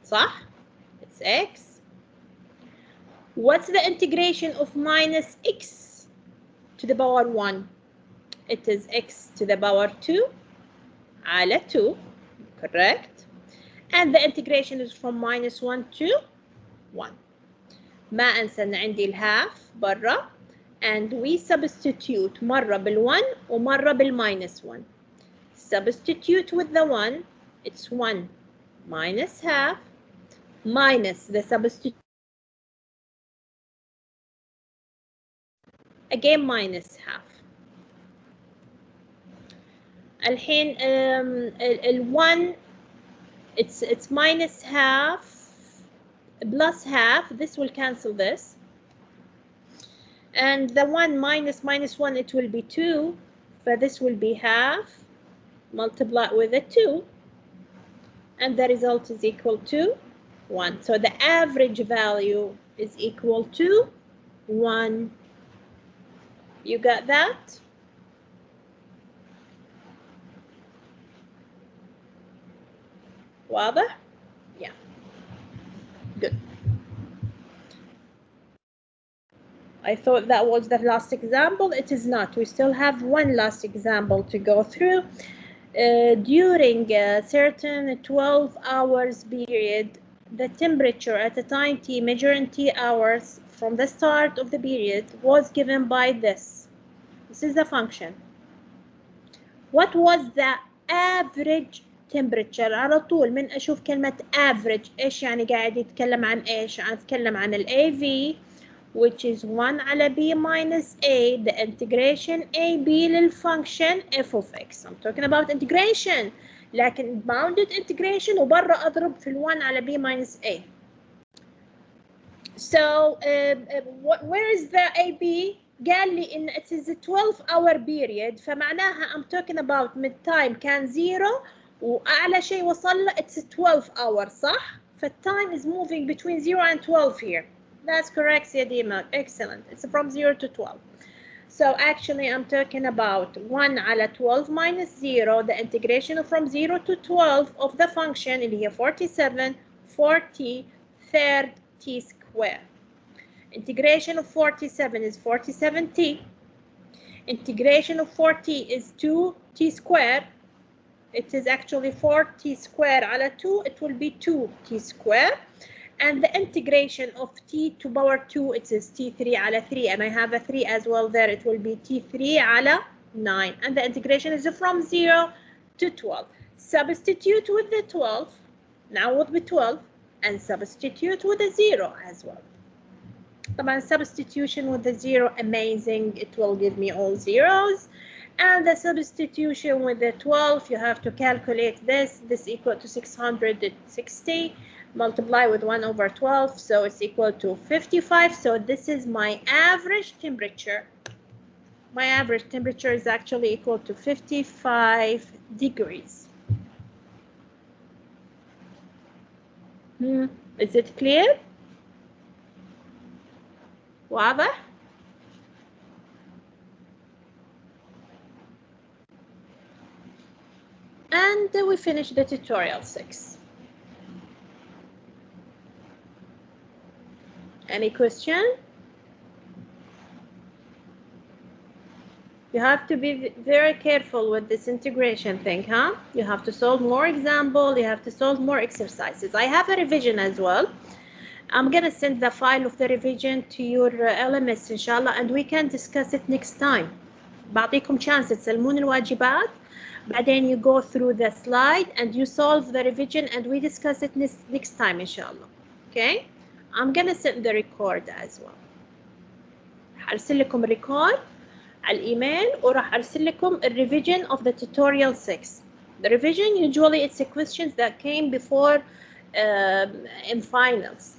صح? It's x. What's the integration of minus x to the power 1? It is x to the power 2 على 2, correct? And the integration is from minus 1 to 1. ما أنسى أن عندي الهاف برا. And we substitute مرة بال1 ومرة بالminus 1. Substitute with the 1, it's 1 minus half minus the substitute again minus half. الحين ال1 it's minus half plus half, this will cancel this, and the 1 minus minus 1, it will be 2, so this will be half multiplied with a 2, and the result is equal to 1. So the average value is equal to 1. You got that? واضح? Yeah. Good. I thought that was the last example. It is not. We still have one last example to go through. During a certain 12 hours period, the temperature at the time t measured in t hours from the start of the period was given by this. This is the function. What was the average temperature? على طول من أشوف كلمة average إيش يعني قاعد يتكلم عن إيش؟ أتكلم عن ال AV, which is 1 على b minus a, the integration ab للfunction f of x. I'm talking about integration, لكن bounded integration وبرا أضرب في ال 1 على b minus a. So where is the ab? قال لي إن it is a 12-hour period, فمعناها I'm talking about mid-time كان 0 وأعلى شيء وصل له it's 12 hours, صح؟ فالtime is moving between 0 and 12 here. That's correct, Siadima. Excellent. It's from 0 to 12. So actually, I'm talking about 1 على 12 minus 0, the integration from 0 to 12 of the function اللي هي 47 40 third t square. Integration of 47 is 47t. Integration of 40 is 2t square. It is actually 4t square على 2. It will be 2t square. And the integration of t to power 2, it is t3 على 3, and I have a 3 as well there. It will be t3 على 9, and the integration is from 0 to 12. Substitute with the 12, now with the 12, and substitute with the 0 as well. طبعا substitution with the 0, amazing, it will give me all zeros. And the substitution with the 12, you have to calculate this equal to 660. Multiply with 1 over 12, so it's equal to 55. So this is my average temperature. My average temperature is actually equal to 55 degrees. Is it clear? واضح؟ And we finish the tutorial 6. Any question? You have to be very careful with this integration thing, huh? You have to solve more examples, you have to solve more exercises. I have a revision as well. I'm gonna send the file of the revision to your LMS inshallah, and we can discuss it next time. بعطيكم chance تسلمون الواجبات, بعدين you go through the slide and you solve the revision and we discuss it next time inshallah. Okay? I'm gonna send the record as well. هرسل لكم record على الإيميل وراح أرسل لكم revision of the tutorial 6. The revision usually it's the questions that came before in finals.